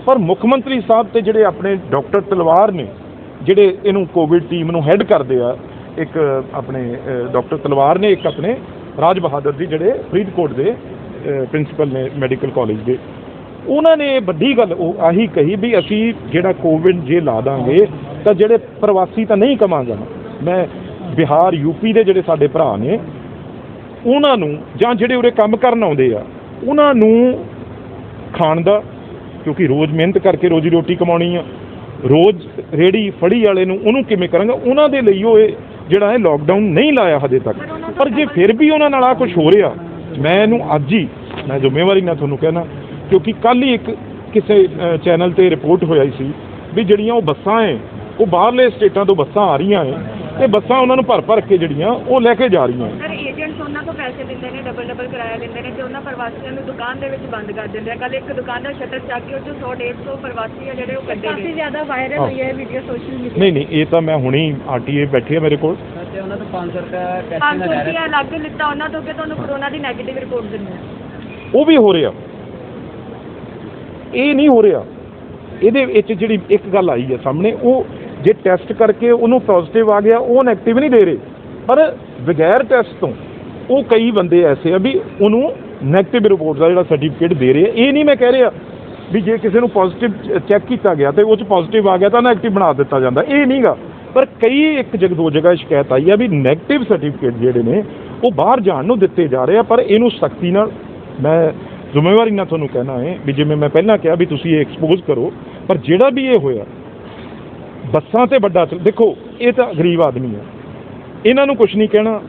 ਪਰ ਮੁੱਖ ਮੰਤਰੀ ਸਾਹਿਬ ਤੇ ਜਿਹੜੇ ਆਪਣੇ ਡਾਕਟਰ ਤਲਵਾਰ ਨੇ, ਜਿਹੜੇ ਇਹਨੂੰ ਕੋਵਿਡ ਟੀਮ ਨੂੰ ਹੈੱਡ ਕਰਦੇ ਆ, ਇੱਕ ਆਪਣੇ ਡਾਕਟਰ ਤਲਵਾਰ ਨੇ, ਇੱਕ ਆਪਣੇ ਰਾਜ ਬਹਾਦਰ ਜੀ ਜਿਹੜੇ ਫਰੀਦਕੋਟ ਦੇ ਪ੍ਰਿੰਸੀਪਲ ਨੇ ਮੈਡੀਕਲ ਕਾਲਜ ਦੇ, ਉਹਨਾਂ ਨੇ ਵੱਡੀ ਗੱਲ ਉਹ ਆਹੀ ਕਹੀ ਵੀ ਅਸੀਂ ਜਿਹੜਾ ਕੋਵਿਡ ਜੇ ਲਾ ਦਾਂਗੇ ਤਾਂ ਜਿਹੜੇ ਪ੍ਰਵਾਸੀ ਤਾਂ ਨਹੀਂ ਕਮਾਂਗਾ। ਮੈਂ ਬਿਹਾਰ ਯੂਪੀ ਦੇ ਜਿਹੜੇ ਸਾਡੇ ਭਰਾ ਨੇ ਉਹਨਾਂ ਨੂੰ, ਜਾਂ ਜਿਹੜੇ ਉਰੇ ਕੰਮ ਕਰਨ ਆਉਂਦੇ ਆ ਉਹਨਾਂ ਨੂੰ ਖਾਣ ਦਾ, ਕਿਉਂਕਿ ਰੋਜ਼ ਮਿਹਨਤ ਕਰਕੇ ਰੋਜ਼ੀ ਰੋਟੀ ਕਮਾਉਣੀ ਆ, ਰੋਜ਼ ਰੇੜੀ ਫੜੀ ਵਾਲੇ ਨੂੰ ਉਹਨੂੰ ਕਿਵੇਂ ਕਰਾਂਗਾ, ਉਹਨਾਂ ਦੇ ਲਈ ਉਹ ਜਿਹੜਾ ਹੈ ਲਾਕਡਾਊਨ ਨਹੀਂ ਲਾਇਆ ਹਜੇ ਤੱਕ। ਪਰ ਜੇ ਫਿਰ ਵੀ ਉਹਨਾਂ ਨਾਲ ਆ ਕੁਝ ਹੋ ਰਿਹਾ, ਮੈਂ ਇਹਨੂੰ ਅੱਜ ਹੀ, ਮੈਂ ਜ਼ਿੰਮੇਵਾਰੀ ਨਾਲ ਤੁਹਾਨੂੰ ਕਹਿਣਾ, ਕਿਉਂਕਿ ਕੱਲ੍ਹ ਹੀ ਇੱਕ ਕਿਸੇ ਚੈਨਲ 'ਤੇ ਰਿਪੋਰਟ ਹੋਈ ਸੀ ਵੀ ਜਿਹੜੀਆਂ ਉਹ ਬੱਸਾਂ ਹੈ ਉਹ ਬਾਹਰਲੇ ਸਟੇਟਾਂ ਤੋਂ ਬੱਸਾਂ ਆ ਰਹੀਆਂ ਹੈ ਤੇ ਬੱਸਾਂ ਉਹਨਾਂ ਨੂੰ ਭਰ ਕੇ ਜਿਹੜੀਆਂ ਉਹ ਲੈ ਕੇ ਜਾ ਰਹੀਆਂ। ਸਰ ਏਜੰਟਸ ਉਹਨਾਂ ਤੋਂ ਪੈਸੇ ਦਿੰਦੇ ਨੇ, ਡਬਲ ਕਿਰਾਇਆ ਲੈਂਦੇ ਨੇ ਤੇ ਉਹਨਾਂ ਪ੍ਰਵਾਸੀਆਂ ਨੂੰ ਦੁਕਾਨ ਦੇ ਵਿੱਚ ਬੰਦ ਕਰ ਦਿੰਦੇ ਆ। ਕੱਲ੍ਹ ਇੱਕ ਦੁਕਾਨ ਦਾ ਸ਼ਟਰ ਚੱਕ ਕੇ ਉਹ 'ਚੋਂ 100-150 ਪ੍ਰਵਾਸੀ ਆ ਜਿਹੜੇ ਉਹ ਕੱਢੇ ਗਏ। ਕਾਫੀ ਜ਼ਿਆਦਾ ਵਾਇਰਲ ਹੋਈ ਹੈ ਵੀਡੀਓ ਸੋਸ਼ਲ ਮੀਡੀਆ। ਨਹੀਂ ਇਹ ਤਾਂ ਮੈਂ ਹੁਣੇ RTA ਬੈਠੀ ਆ ਮੇਰੇ ਕੋਲ, ਤੇ ਉਹਨਾਂ ਤੋਂ 500 ਰੁਪਏ 500 ਰੁਪਇਆ ਅਲੱਗ ਲਿੱਤਾ ਉਹਨਾਂ ਤੋਂ ਕਿ ਤੁਹਾਨੂੰ ਕੋਰੋਨਾ ਦੀ ਨੈਗੇਟਿਵ ਰਿਪੋਰਟ ਦਿੰਦੇ ਆ। ਉਹ ਵੀ ਹੋ ਰਿਹਾ, ਇਹ ਨਹੀਂ ਹੋ ਰਿਹਾ। ਇਹਦੇ ਵਿੱਚ ਜਿਹੜੀ ਇੱਕ ਗੱਲ ਆਈ ਹੈ ਸਾਹਮਣੇ, ਉਹ ਜੇ ਟੈਸਟ ਕਰਕੇ ਉਹਨੂੰ ਪੋਜ਼ਿਟਿਵ ਆ ਗਿਆ ਉਹ ਨੈਗੇਟਿਵ ਨਹੀਂ ਦੇ ਰਹੇ, ਪਰ ਬਗੈਰ ਟੈਸਟ ਤੋਂ ਉਹ ਕਈ ਬੰਦੇ ਐਸੇ ਆ ਵੀ ਉਹਨੂੰ ਨੈਗੇਟਿਵ ਰਿਪੋਰਟ ਦਾ ਜਿਹੜਾ ਸਰਟੀਫਿਕੇਟ ਦੇ ਰਹੇ ਆ। ਇਹ ਨਹੀਂ ਮੈਂ ਕਹਿ ਰਿਹਾ ਵੀ ਜੇ ਕਿਸੇ ਨੂੰ ਪੋਜ਼ਿਟਿਵ ਚੈੱਕ ਕੀਤਾ ਗਿਆ ਤੇ ਉਹ 'ਚ ਪੋਜ਼ਿਟਿਵ ਆ ਗਿਆ ਤਾਂ ਨੈਗੇਟਿਵ ਬਣਾ ਦਿੱਤਾ ਜਾਂਦਾ, ਇਹ ਨਹੀਂਗਾ। ਪਰ ਕਈ ਇੱਕ ਦੋ ਜਗ੍ਹਾ ਸ਼ਿਕਾਇਤ ਆਈ ਆ ਵੀ ਨੈਗੇਟਿਵ ਸਰਟੀਫਿਕੇਟ ਜਿਹੜੇ ਨੇ ਉਹ ਬਾਹਰ ਜਾਣ ਨੂੰ ਦਿੱਤੇ ਜਾ ਰਹੇ ਆ। ਪਰ ਇਹਨੂੰ ਸਖਤੀ ਨਾਲ, ਮੈਂ ਜ਼ਿੰਮੇਵਾਰੀ ਨਾਲ ਤੁਹਾਨੂੰ ਕਹਿਣਾ ਹੈ ਵੀ ਜਿਵੇਂ ਮੈਂ ਪਹਿਲਾਂ ਕਿਹਾ ਵੀ ਤੁਸੀਂ ਇਹ ਐਕਸਪੋਜ਼ ਕਰੋ, ਪਰ ਜਿਹੜਾ ਵੀ ਇਹ ਹੋਇਆ ਬੱਸਾਂ ਤੇ ਵੱਡਾ, ਦੇਖੋ ਇਹ ਤਾਂ ਗਰੀਬ ਆਦਮੀ ਆ, ਇਹਨਾਂ ਨੂੰ ਕੁਝ ਨਹੀਂ ਕਹਿਣਾ,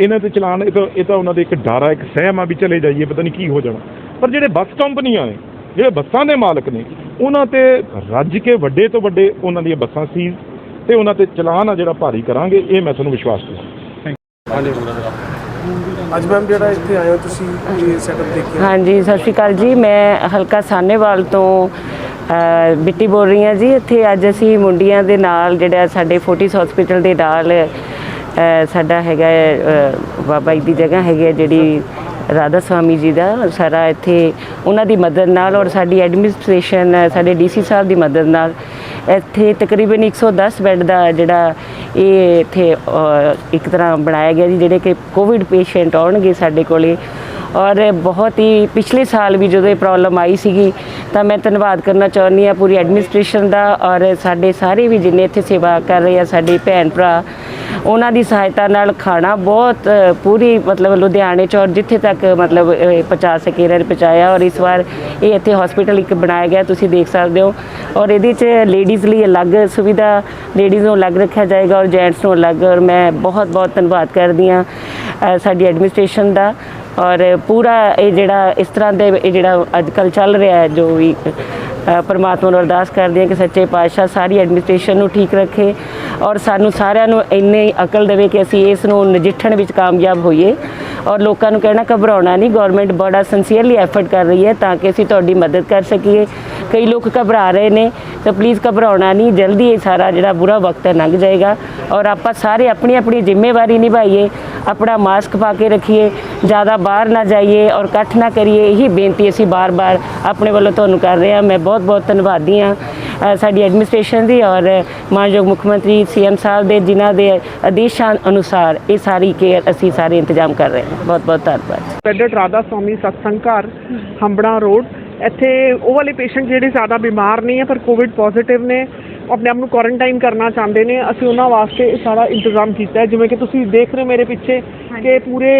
ਇਹਨਾਂ ਤੇ ਚਲਾਨ, ਇਹ ਤਾਂ ਉਹਨਾਂ ਦੇ ਇੱਕ ਡਰ ਆ, ਇੱਕ ਸਹਿਮ ਆ ਵੀ ਚਲੇ ਜਾਈਏ ਪਤਾ ਨਹੀਂ ਕੀ ਹੋ ਜਾਣਾ। ਪਰ ਜਿਹੜੇ ਬੱਸ ਕੰਪਨੀਆਂ ਨੇ, ਜਿਹੜੇ ਬੱਸਾਂ ਦੇ ਮਾਲਕ ਨੇ, ਉਹਨਾਂ ਤੇ ਰੱਜ ਕੇ ਵੱਡੇ ਤੋਂ ਵੱਡੇ ਉਹਨਾਂ ਦੀਆਂ ਬੱਸਾਂ ਸੀਜ਼ ਤੇ ਉਹਨਾਂ ਤੇ ਚਲਾਨ ਆ ਜਿਹੜਾ ਭਾਰੀ ਕਰਾਂਗੇ, ਇਹ ਮੈਂ ਤੁਹਾਨੂੰ ਵਿਸ਼ਵਾਸ ਦਿਵਾਉਂਦਾ। ਅੱਜ ਮੈਮ ਜਿਹੜਾ ਇੱਥੇ ਆਏ ਹੋ ਤੁਸੀਂ ਇਹ ਸੈਟਅਪ ਦੇਖਿਆ? ਹਾਂਜੀ, ਸਤਿ ਸ਼੍ਰੀ ਅਕਾਲ ਜੀ। ਮੈਂ ਹਲਕਾ ਸਾਹਨੇਵਾਲ ਤੋਂ ਬਿੱਟੀ ਬੋਲ ਰਹੀ ਹਾਂ ਜੀ। ਇੱਥੇ ਅੱਜ ਅਸੀਂ ਮੁੰਡੀਆਂ ਦੇ ਨਾਲ, ਜਿਹੜਾ ਸਾਡੇ ਫੋਰਟਿਸ ਹਸਪੀਟਲ ਦੇ ਨਾਲ ਸਾਡਾ ਹੈਗਾ ਬਾਬਾ ਜੀ ਦੀ ਜਗ੍ਹਾ ਹੈਗੀ ਹੈ ਜਿਹੜੀ ਰਾਧਾ ਸਵਾਮੀ ਜੀ ਦਾ, ਸਾਰਾ ਇੱਥੇ ਉਹਨਾਂ ਦੀ ਮਦਦ ਨਾਲ ਔਰ ਸਾਡੀ ਐਡਮਿਨਿਸਟ੍ਰੇਸ਼ਨ, ਸਾਡੇ DC ਸਾਹਿਬ ਦੀ ਮਦਦ ਨਾਲ ਇੱਥੇ ਤਕਰੀਬਨ 110 ਬੈੱਡ ਦਾ ਜਿਹੜਾ ਇਹ ਇੱਥੇ ਇੱਕ ਤਰ੍ਹਾਂ ਬਣਾਇਆ ਗਿਆ ਜੀ, ਜਿਹੜੇ ਕਿ ਕੋਵਿਡ ਪੇਸ਼ੈਂਟ ਆਉਣਗੇ ਸਾਡੇ ਕੋਲੇ। ਔਰ ਬਹੁਤ ਹੀ ਪਿਛਲੇ ਸਾਲ ਵੀ ਜਦੋਂ ਇਹ ਪ੍ਰੋਬਲਮ ਆਈ ਸੀਗੀ ਤਾਂ ਮੈਂ ਧੰਨਵਾਦ ਕਰਨਾ ਚਾਹੁੰਦੀ ਹਾਂ ਪੂਰੀ ਐਡਮਿਨਿਸਟ੍ਰੇਸ਼ਨ ਦਾ, ਔਰ ਸਾਡੇ ਸਾਰੇ ਵੀ ਜਿੰਨੇ ਇੱਥੇ ਸੇਵਾ ਕਰ ਰਹੇ ਆ ਸਾਡੇ ਭੈਣ ਭਰਾ, ਉਹਨਾਂ ਦੀ ਸਹਾਇਤਾ ਨਾਲ ਖਾਣਾ ਬਹੁਤ ਪੂਰੀ ਮਤਲਬ ਲੁਧਿਆਣੇ 'ਚ ਔਰ ਜਿੱਥੇ ਤੱਕ ਮਤਲਬ ਪਹੁੰਚਾ ਸਕੇ ਇਹਨਾਂ ਨੇ ਪਹੁੰਚਾਇਆ। ਔਰ ਇਸ ਵਾਰ ਇਹ ਇੱਥੇ ਹਸਪੀਟਲ ਇੱਕ ਬਣਾਇਆ ਗਿਆ, ਤੁਸੀਂ ਦੇਖ ਸਕਦੇ ਹੋ। ਔਰ ਇਹਦੇ 'ਚ ਲੇਡੀਜ਼ ਲਈ ਅਲੱਗ ਸੁਵਿਧਾ, ਲੇਡੀਜ਼ ਨੂੰ ਅਲੱਗ ਰੱਖਿਆ ਜਾਏਗਾ ਔਰ ਜੈਂਟਸ ਨੂੰ ਅਲੱਗ। ਔਰ ਮੈਂ ਬਹੁਤ ਧੰਨਵਾਦ ਕਰਦੀ ਹਾਂ ਸਾਡੀ ਐਡਮਿਨਿਸਟ੍ਰੇਸ਼ਨ ਦਾ। ਔਰ ਪੂਰਾ ਇਹ ਜਿਹੜਾ ਇਸ ਤਰ੍ਹਾਂ ਦੇ ਇਹ ਜਿਹੜਾ ਅੱਜ ਕੱਲ੍ਹ ਚੱਲ ਰਿਹਾ ਹੈ, ਜੋ ਵੀ ਪਰਮਾਤਮਾ ਨੂੰ ਅਰਦਾਸ ਕਰਦੇ ਹਾਂ ਕਿ ਸੱਚੇ ਪਾਤਸ਼ਾਹ ਸਾਰੀ ਐਡਮਿਨਿਸਟ੍ਰੇਸ਼ਨ ਨੂੰ ਠੀਕ ਰੱਖੇ ਔਰ ਸਾਨੂੰ ਸਾਰਿਆਂ ਨੂੰ ਇੰਨੀ ਅਕਲ ਦੇਵੇ ਕਿ ਅਸੀਂ ਇਸ ਨੂੰ ਨਜਿੱਠਣ ਵਿੱਚ ਕਾਮਯਾਬ ਹੋਈਏ। ਔਰ ਲੋਕਾਂ ਨੂੰ ਕਹਿਣਾ ਘਬਰਾਉਣਾ ਨਹੀਂ, ਗਵਰਨਮੈਂਟ ਬੜਾ ਸਿੰਸੀਅਰਲੀ ਐਫਰਟ ਕਰ ਰਹੀ ਹੈ ਤਾਂ ਕਿ ਅਸੀਂ ਤੁਹਾਡੀ ਮਦਦ ਕਰ ਸਕੀਏ। ਕਈ ਲੋਕ ਘਬਰਾ ਰਹੇ ਨੇ ਤਾਂ ਪਲੀਜ਼ ਘਬਰਾਉਣਾ ਨਹੀਂ, ਜਲਦੀ ਇਹ ਸਾਰਾ ਜਿਹੜਾ ਬੁਰਾ ਵਕਤ ਹੈ ਲੰਘ ਜਾਏਗਾ। ਔਰ ਆਪਾਂ ਸਾਰੇ ਆਪਣੀ ਆਪਣੀ ਜ਼ਿੰਮੇਵਾਰੀ ਨਿਭਾਈਏ, ਆਪਣਾ ਮਾਸਕ ਪਾ ਕੇ ਰੱਖੀਏ, ਜ਼ਿਆਦਾ ਬਾਹਰ ਨਾ ਜਾਈਏ ਔਰ ਇਕੱਠ ਨਾ ਕਰੀਏ। ਇਹੀ ਬੇਨਤੀ ਅਸੀਂ ਬਾਰ-ਬਾਰ ਆਪਣੇ ਵੱਲੋਂ ਤੁਹਾਨੂੰ ਕਰ ਰਹੇ ਹਾਂ। ਮੈਂ ਬਹੁਤ ਧੰਨਵਾਦੀ ਹਾਂ ਸਾਡੀ ਐਡਮਿਨਿਸਟ੍ਰੇਸ਼ਨ ਦੀ ਔਰ ਮਾਨਯੋਗ ਮੁੱਖ ਮੰਤਰੀ CM ਸਾਹਿਬ ਦੇ ਜਿਨ੍ਹਾਂ ਦੇ ਆਦੇਸ਼ਾਂ ਅਨੁਸਾਰ ਇਹ ਸਾਰੀ ਕੇਅਰ ਅਸੀਂ ਸਾਰੇ ਇੰਤਜ਼ਾਮ ਕਰ ਰਹੇ ਹਾਂ। ਬਹੁਤ ਬਹੁਤ ਧੰਨਵਾਦ। ਪੈਡਟ ਰਾਧਾ ਸਵਾਮੀ ਸਤਸੰਗ ਘਰ ਹੰਬੜਾ ਰੋਡ, ਇੱਥੇ ਉਹ ਵਾਲੇ ਪੇਸ਼ੈਂਟ ਜਿਹੜੇ ਜ਼ਿਆਦਾ ਬਿਮਾਰ ਨਹੀਂ ਹੈ ਪਰ ਕੋਵਿਡ ਪੋਜ਼ਿਟਿਵ ਨੇ, ਆਪਣੇ ਆਪ ਨੂੰ ਕੁਆਰੰਟਾਈਨ ਕਰਨਾ ਚਾਹੁੰਦੇ ਨੇ, ਅਸੀਂ ਉਹਨਾਂ ਵਾਸਤੇ ਇਹ ਸਾਰਾ ਇੰਤਜ਼ਾਮ ਕੀਤਾ ਹੈ। ਜਿਵੇਂ ਕਿ ਤੁਸੀਂ ਦੇਖ ਰਹੇ ਹੋ ਮੇਰੇ ਪਿੱਛੇ ਕਿ ਪੂਰੇ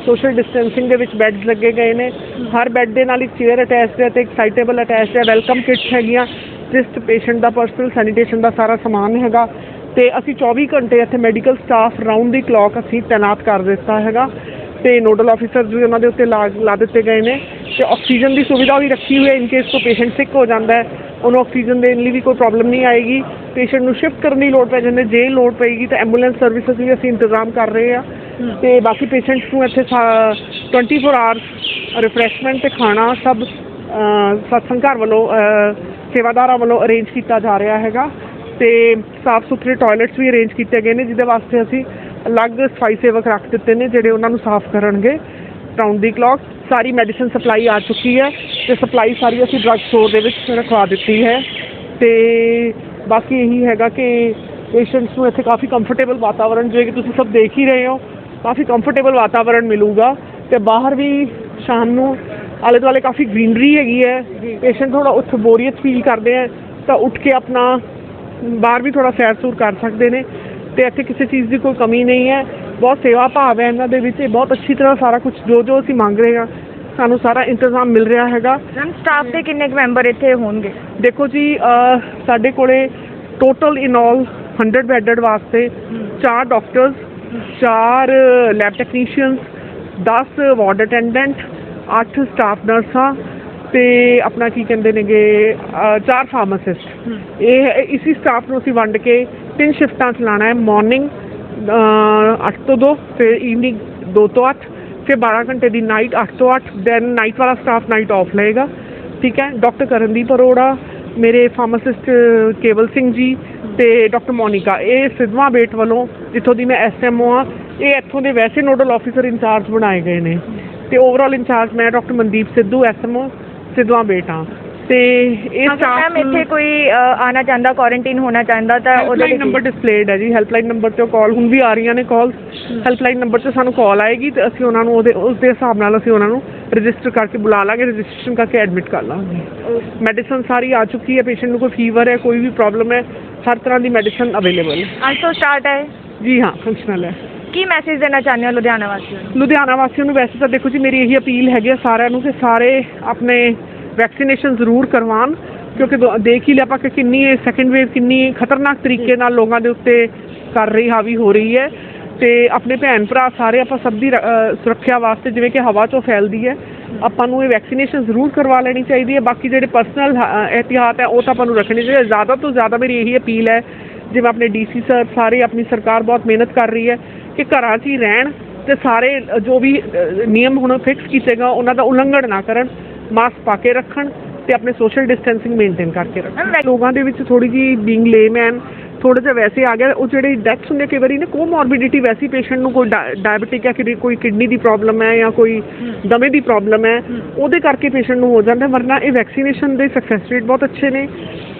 ਸੋਸ਼ਲ ਡਿਸਟੈਂਸਿੰਗ ਦੇ ਵਿੱਚ ਬੈੱਡਸ ਲੱਗੇ ਗਏ ਨੇ, ਹਰ ਬੈੱਡ ਦੇ ਨਾਲ ਇੱਕ ਚੇਅਰ ਅਟੈਚਡ ਹੈ ਤੇ ਇੱਕ ਸਾਈਟੇਬਲ ਅਟੈਚਡ ਹੈ, ਵੈਲਕਮ ਕਿਟਸ ਹੈਗੀਆਂ ਜਿਸ ਪੇਸ਼ੈਂਟ ਦਾ ਪਰਸਨਲ ਸੈਨੀਟੇਸ਼ਨ ਦਾ ਸਾਰਾ ਸਮਾਨ ਹੈਗਾ, ਤੇ ਅਸੀਂ 24 ਘੰਟੇ ਇੱਥੇ medical staff round the clock ਅਸੀਂ ਤੈਨਾਤ ਕਰ ਦਿੱਤਾ ਹੈਗਾ, ਤੇ ਨੋਡਲ ਆਫਿਸਰਸ ਵੀ ਉਹਨਾਂ ਦੇ ਉੱਤੇ ਲਾ ਦਿੱਤੇ ਗਏ ਨੇ, ਤੇ ਆਕਸੀਜਨ ਦੀ ਸੁਵਿਧਾ ਵੀ ਰੱਖੀ ਹੋਈ ਹੈ ਇਨ ਕੇਸ ਕੋਈ ਪੇਸ਼ੈਂਟ ਸਿੱਕ ਹੋ ਜਾਂਦਾ ਹੈ ਉਹਨੂੰ ਆਕਸੀਜਨ ਦੇਣ ਲਈ ਵੀ ਕੋਈ ਪ੍ਰੋਬਲਮ ਨਹੀਂ ਆਏਗੀ। ਪੇਸ਼ੈਂਟ ਨੂੰ ਸ਼ਿਫਟ ਕਰਨ ਦੀ ਲੋੜ ਪੈ ਜਾਂਦੀ, ਜੇ ਲੋੜ ਪਏਗੀ ਤਾਂ ਐਂਬੂਲੈਂਸ ਸਰਵਿਸਿਜ਼ ਵੀ ਅਸੀਂ ਇੰਤਜ਼ਾਮ ਕਰ ਰਹੇ ਹਾਂ, ਤੇ ਬਾਕੀ ਪੇਸ਼ੈਂਟਸ ਨੂੰ ਇੱਥੇ 24 ਆਵਰਸ ਰਿਫਰੈਸ਼ਮੈਂਟ ਤੇ ਖਾਣਾ ਸਭ ਸਤਸੰਗ ਘਰ ਵੱਲੋਂ ਸੇਵਾਦਾਰਾਂ ਵੱਲੋਂ ਅਰੇਂਜ ਕੀਤਾ ਜਾ ਰਿਹਾ ਹੈਗਾ, ਤੇ ਸਾਫ਼ ਸੁਥਰੇ ਟਾਇਲਟਸ ਵੀ ਅਰੇਂਜ ਕੀਤੇ ਗਏ ਨੇ ਜਿਹਦੇ ਵਾਸਤੇ ਅਸੀਂ ਅਲੱਗ ਸਫਾਈ ਸੇਵਕ ਰੱਖ ਦਿੱਤੇ ਨੇ ਜਿਹੜੇ ਉਹਨਾਂ ਨੂੰ ਸਾਫ਼ ਕਰਨਗੇ round the clock. Sorry medicine supply ਆ ਚੁੱਕੀ ਹੈ ਤੇ ਸਪਲਾਈ ਸਾਰੀ ਅਸੀਂ ਡਰੱਗ ਸਟੋਰ ਦੇ ਵਿੱਚ ਰਖਵਾ ਦਿੱਤੀ ਹੈ, ਤੇ ਬਾਕੀ ਇਹੀ ਹੈਗਾ ਕਿ ਪੇਸ਼ੈਂਟਸ ਨੂੰ ਇੱਥੇ ਕਾਫੀ ਕੰਫਰਟੇਬਲ ਵਾਤਾਵਰਣ, ਜਿਵੇਂ ਕਿ ਤੁਸੀਂ ਸਭ ਦੇਖ ਹੀ ਰਹੇ ਹੋ, ਕਾਫੀ ਕੰਫਰਟੇਬਲ ਵਾਤਾਵਰਣ ਮਿਲੂਗਾ, ਤੇ ਬਾਹਰ ਵੀ ਸ਼ਾਮ ਨੂੰ ਆਲੇ ਦੁਆਲੇ ਕਾਫੀ ਗ੍ਰੀਨਰੀ ਹੈਗੀ ਹੈ, ਪੇਸ਼ੈਂਟ ਥੋੜ੍ਹਾ ਉੱਥੇ ਬੋਰੀਅਤ ਫੀਲ ਕਰਦੇ ਹੈ ਤਾਂ ਉੱਠ ਕੇ ਆਪਣਾ ਬਾਹਰ ਵੀ ਥੋੜ੍ਹਾ ਸੈਰ ਸੂਰ ਕਰ ਸਕਦੇ ਨੇ, ਤੇ ਇੱਥੇ ਕਿਸੇ ਚੀਜ਼ ਦੀ ਕੋਈ ਕਮੀ ਨਹੀਂ ਹੈ, ਬਹੁਤ ਸੇਵਾ ਭਾਵ ਹੈ ਇਹਨਾਂ ਦੇ ਵਿੱਚ, ਬਹੁਤ ਅੱਛੀ ਤਰ੍ਹਾਂ ਸਾਰਾ ਕੁਝ ਜੋ ਅਸੀਂ ਮੰਗ ਰਹੇ ਹਾਂ ਸਾਨੂੰ ਸਾਰਾ ਇੰਤਜ਼ਾਮ ਮਿਲ ਰਿਹਾ ਹੈਗਾ। ਸਟਾਫ ਦੇ ਕਿੰਨੇ ਕੁ ਮੈਂਬਰ ਇੱਥੇ ਹੋਣਗੇ? ਦੇਖੋ ਜੀ ਸਾਡੇ ਕੋਲੇ ਟੋਟਲ ਇਨ ਆਲ 100 ਬੈਡਡ ਵਾਸਤੇ 4 doctors, 4 lab technicians, 10 ward attendant, 8 staff ਨਰਸਾਂ ਤੇ ਆਪਣਾ ਕੀ ਕਹਿੰਦੇ ਨੇਗੇ 4 ਫਾਰਮਾਸਿਸਟ। ਇਹ ਇਸੀ ਸਟਾਫ ਨੂੰ ਅਸੀਂ ਵੰਡ ਕੇ 3 ਸ਼ਿਫਟਾਂ ਚਲਾਉਣਾ ਹੈ, ਮਾਰਨਿੰਗ 8 ਤੋਂ 2, ਫਿਰ ਈਵਨਿੰਗ 2 ਤੋਂ 8, ਫਿਰ 12 ਘੰਟੇ ਦੀ ਨਾਈਟ 8 ਤੋਂ 8, ਦੈਨ ਨਾਈਟ ਵਾਲਾ ਸਟਾਫ ਨਾਈਟ ਆਫ ਲਏਗਾ। ਠੀਕ ਹੈ। ਡਾਕਟਰ ਕਰਨਦੀਪ ਅਰੋੜਾ, ਮੇਰੇ ਫਾਰਮਾਸਿਸਟ ਕੇਵਲ ਸਿੰਘ ਜੀ ਤੇ ਡਾਕਟਰ ਮੋਨਿਕਾ, ਇਹ ਸਿੱਧਵਾਂ ਬੇਟ ਵੱਲੋਂ ਜਿੱਥੋਂ ਦੀ ਮੈਂ SMO ਹਾਂ, ਇਹ ਇੱਥੋਂ ਦੇ ਵੈਸੇ ਨੋਡਲ ਆਫਿਸਰ ਇੰਚਾਰਜ ਬਣਾਏ ਗਏ ਨੇ, ਤੇ ਓਵਰਆਲ ਇੰਚਾਰਜ ਮੈਂ ਡਾਕਟਰ ਮਨਦੀਪ ਸਿੱਧੂ SMO ਸਿੱਧਵਾਂ ਬੇਟ ਹਾਂ। ਤੇ ਇਹ ਸਟਾਫ ਇੱਥੇ ਕੋਈ ਆਉਣਾ ਚਾਹੁੰਦਾ, ਕੁਆਰੰਟਾਈਨ ਹੋਣਾ ਚਾਹੁੰਦਾ ਤਾਂ ਉਹਦਾ ਨੰਬਰ ਡਿਸਪਲੇਡ ਹੈ ਜੀ, ਹੈਲਪਲਾਈਨ ਨੰਬਰ 'ਤੇ ਕਾਲ ਹੁਣ ਵੀ ਆ ਰਹੀਆਂ ਨੇ ਕਾਲ, ਹੈਲਪਲਾਈਨ ਨੰਬਰ 'ਤੇ ਸਾਨੂੰ ਕਾਲ ਆਏਗੀ ਤੇ ਅਸੀਂ ਉਹਨਾਂ ਨੂੰ ਉਸ ਦੇ ਹਿਸਾਬ ਨਾਲ ਅਸੀਂ ਉਹਨਾਂ ਨੂੰ ਰਜਿਸਟਰ ਕਰਕੇ ਬੁਲਾ ਲਾਂਗੇ, ਰਜਿਸਟ੍ਰੇਸ਼ਨ ਕਰਕੇ ਐਡਮਿਟ ਕਰ ਲਾਂਗੇ। ਮੈਡੀਸਨ ਸਾਰੀ ਆ ਚੁੱਕੀ ਹੈ, ਪੇਸ਼ੈਂਟ ਨੂੰ ਕੋਈ ਫੀਵਰ ਹੈ, ਕੋਈ ਵੀ ਪ੍ਰੋਬਲਮ ਹੈ, ਹਰ ਤਰ੍ਹਾਂ ਦੀ ਮੈਡੀਸਨ ਅਵੇਲੇਬਲ ਅੱਜ ਤੋਂ ਸਟਾਰਟ ਹੈ ਜੀ। ਹਾਂ, ਫੰਕਸ਼ਨਲ ਹੈ। ਕੀ ਮੈਸੇਜ ਦੇਣਾ ਚਾਹੁੰਦੇ ਹੋ ਲੁਧਿਆਣਾ ਵਾਸੀਆਂ ਨੂੰ? ਲੁਧਿਆਣਾ ਵਾਸੀਆਂ ਨੂੰ ਵੈਸੇ ਤਾਂ ਦੇਖੋ ਜੀ ਮੇਰੀ ਇਹੀ ਅਪੀਲ ਹੈਗੀ ਆ ਸਾਰਿਆਂ ਨੂੰ ਕਿ ਸਾਰੇ ਆਪਣੇ ਵੈਕਸੀਨੇਸ਼ਨ ਜ਼ਰੂਰ ਕਰਵਾਉਣ, ਕਿਉਂਕਿ ਦੇਖ ਹੀ ਲਿਆ ਆਪਾਂ ਕਿ ਕਿੰਨੀ ਸੈਕਿੰਡ ਵੇਵ ਕਿੰਨੀ ਖਤਰਨਾਕ ਤਰੀਕੇ ਨਾਲ ਲੋਕਾਂ ਦੇ ਉੱਤੇ ਕਰ ਰਹੀ ਹਾਵੀ ਹੋ ਰਹੀ ਹੈ, ਤੇ ਆਪਣੇ ਭੈਣ ਭਰਾ ਸਾਰੇ ਆਪਾਂ ਸਭ ਦੀ ਸੁਰੱਖਿਆ ਵਾਸਤੇ ਜਿਵੇਂ ਕਿ ਹਵਾ 'ਚੋਂ ਫੈਲਦੀ ਹੈ, ਆਪਾਂ ਨੂੰ ਇਹ ਵੈਕਸੀਨੇਸ਼ਨ ਜ਼ਰੂਰ ਕਰਵਾ ਲੈਣੀ ਚਾਹੀਦੀ ਹੈ। ਬਾਕੀ ਜਿਹੜੇ ਪਰਸਨਲ ਇਹਤਿਆਤ ਹੈ ਉਹ ਤਾਂ ਆਪਾਂ ਨੂੰ ਰੱਖਣੀ ਚਾਹੀਦੀ ਹੈ। ਜ਼ਿਆਦਾ ਤੋਂ ਜ਼ਿਆਦਾ ਮੇਰੀ ਇਹੀ ਅਪੀਲ ਹੈ, ਜਿਵੇਂ ਆਪਣੇ DC ਸਰ ਸਾਰੇ ਆਪਣੀ ਸਰਕਾਰ ਬਹੁਤ ਮਿਹਨਤ ਕਰ ਰਹੀ ਹੈ ਕਿ ਘਰਾਂ 'ਚ ਹੀ ਰਹਿਣ, ਤੇ ਸਾਰੇ ਜੋ ਵੀ ਨਿਯਮ ਹੁਣ ਫਿਕਸ ਕੀਤੇ ਗਏ ਉਹਨਾਂ ਦਾ ਉਲੰਘਣ ਨਾ ਕਰਨ, ਮਾਸਕ ਪਾ ਕੇ ਰੱਖਣ ਤੇ ਆਪਣੇ ਸੋਸ਼ਲ ਡਿਸਟੈਂਸਿੰਗ ਮੇਨਟੇਨ ਕਰਕੇ ਰੱਖਣ। ਲੋਕਾਂ ਦੇ ਵਿੱਚ ਥੋੜੀ ਜਿਹੀ ਬੀਇੰਗ ਲੇਮੈਨ ਥੋੜਾ ਜਿਹਾ ਵੈਸੇ ਆ ਗਿਆ, ਉਹ ਜਿਹੜੇ ਡੈਥਸ ਹੁੰਦੇ ਕਈ ਵਾਰੀ ਨੇ ਕੋਮੋਰਬਿਡਿਟੀ, ਵੈਸੀ ਪੇਸ਼ੈਂਟ ਨੂੰ ਕੋਈ ਡਾਇਬਟਿਕ ਹੈ, ਕੋਈ ਕਿਡਨੀ ਦੀ ਪ੍ਰੋਬਲਮ ਹੈ ਜਾਂ ਕੋਈ ਦਮੇ ਦੀ ਪ੍ਰੋਬਲਮ ਹੈ, ਉਹਦੇ ਕਰਕੇ ਪੇਸ਼ੈਂਟ ਨੂੰ ਹੋ ਜਾਂਦਾ। ਵਰਨਾ ਇਹ ਵੈਕਸੀਨੇਸ਼ਨ ਦੇ ਸਕਸੈਸ ਰੇਟ ਬਹੁਤ ਅੱਛੇ ਨੇ,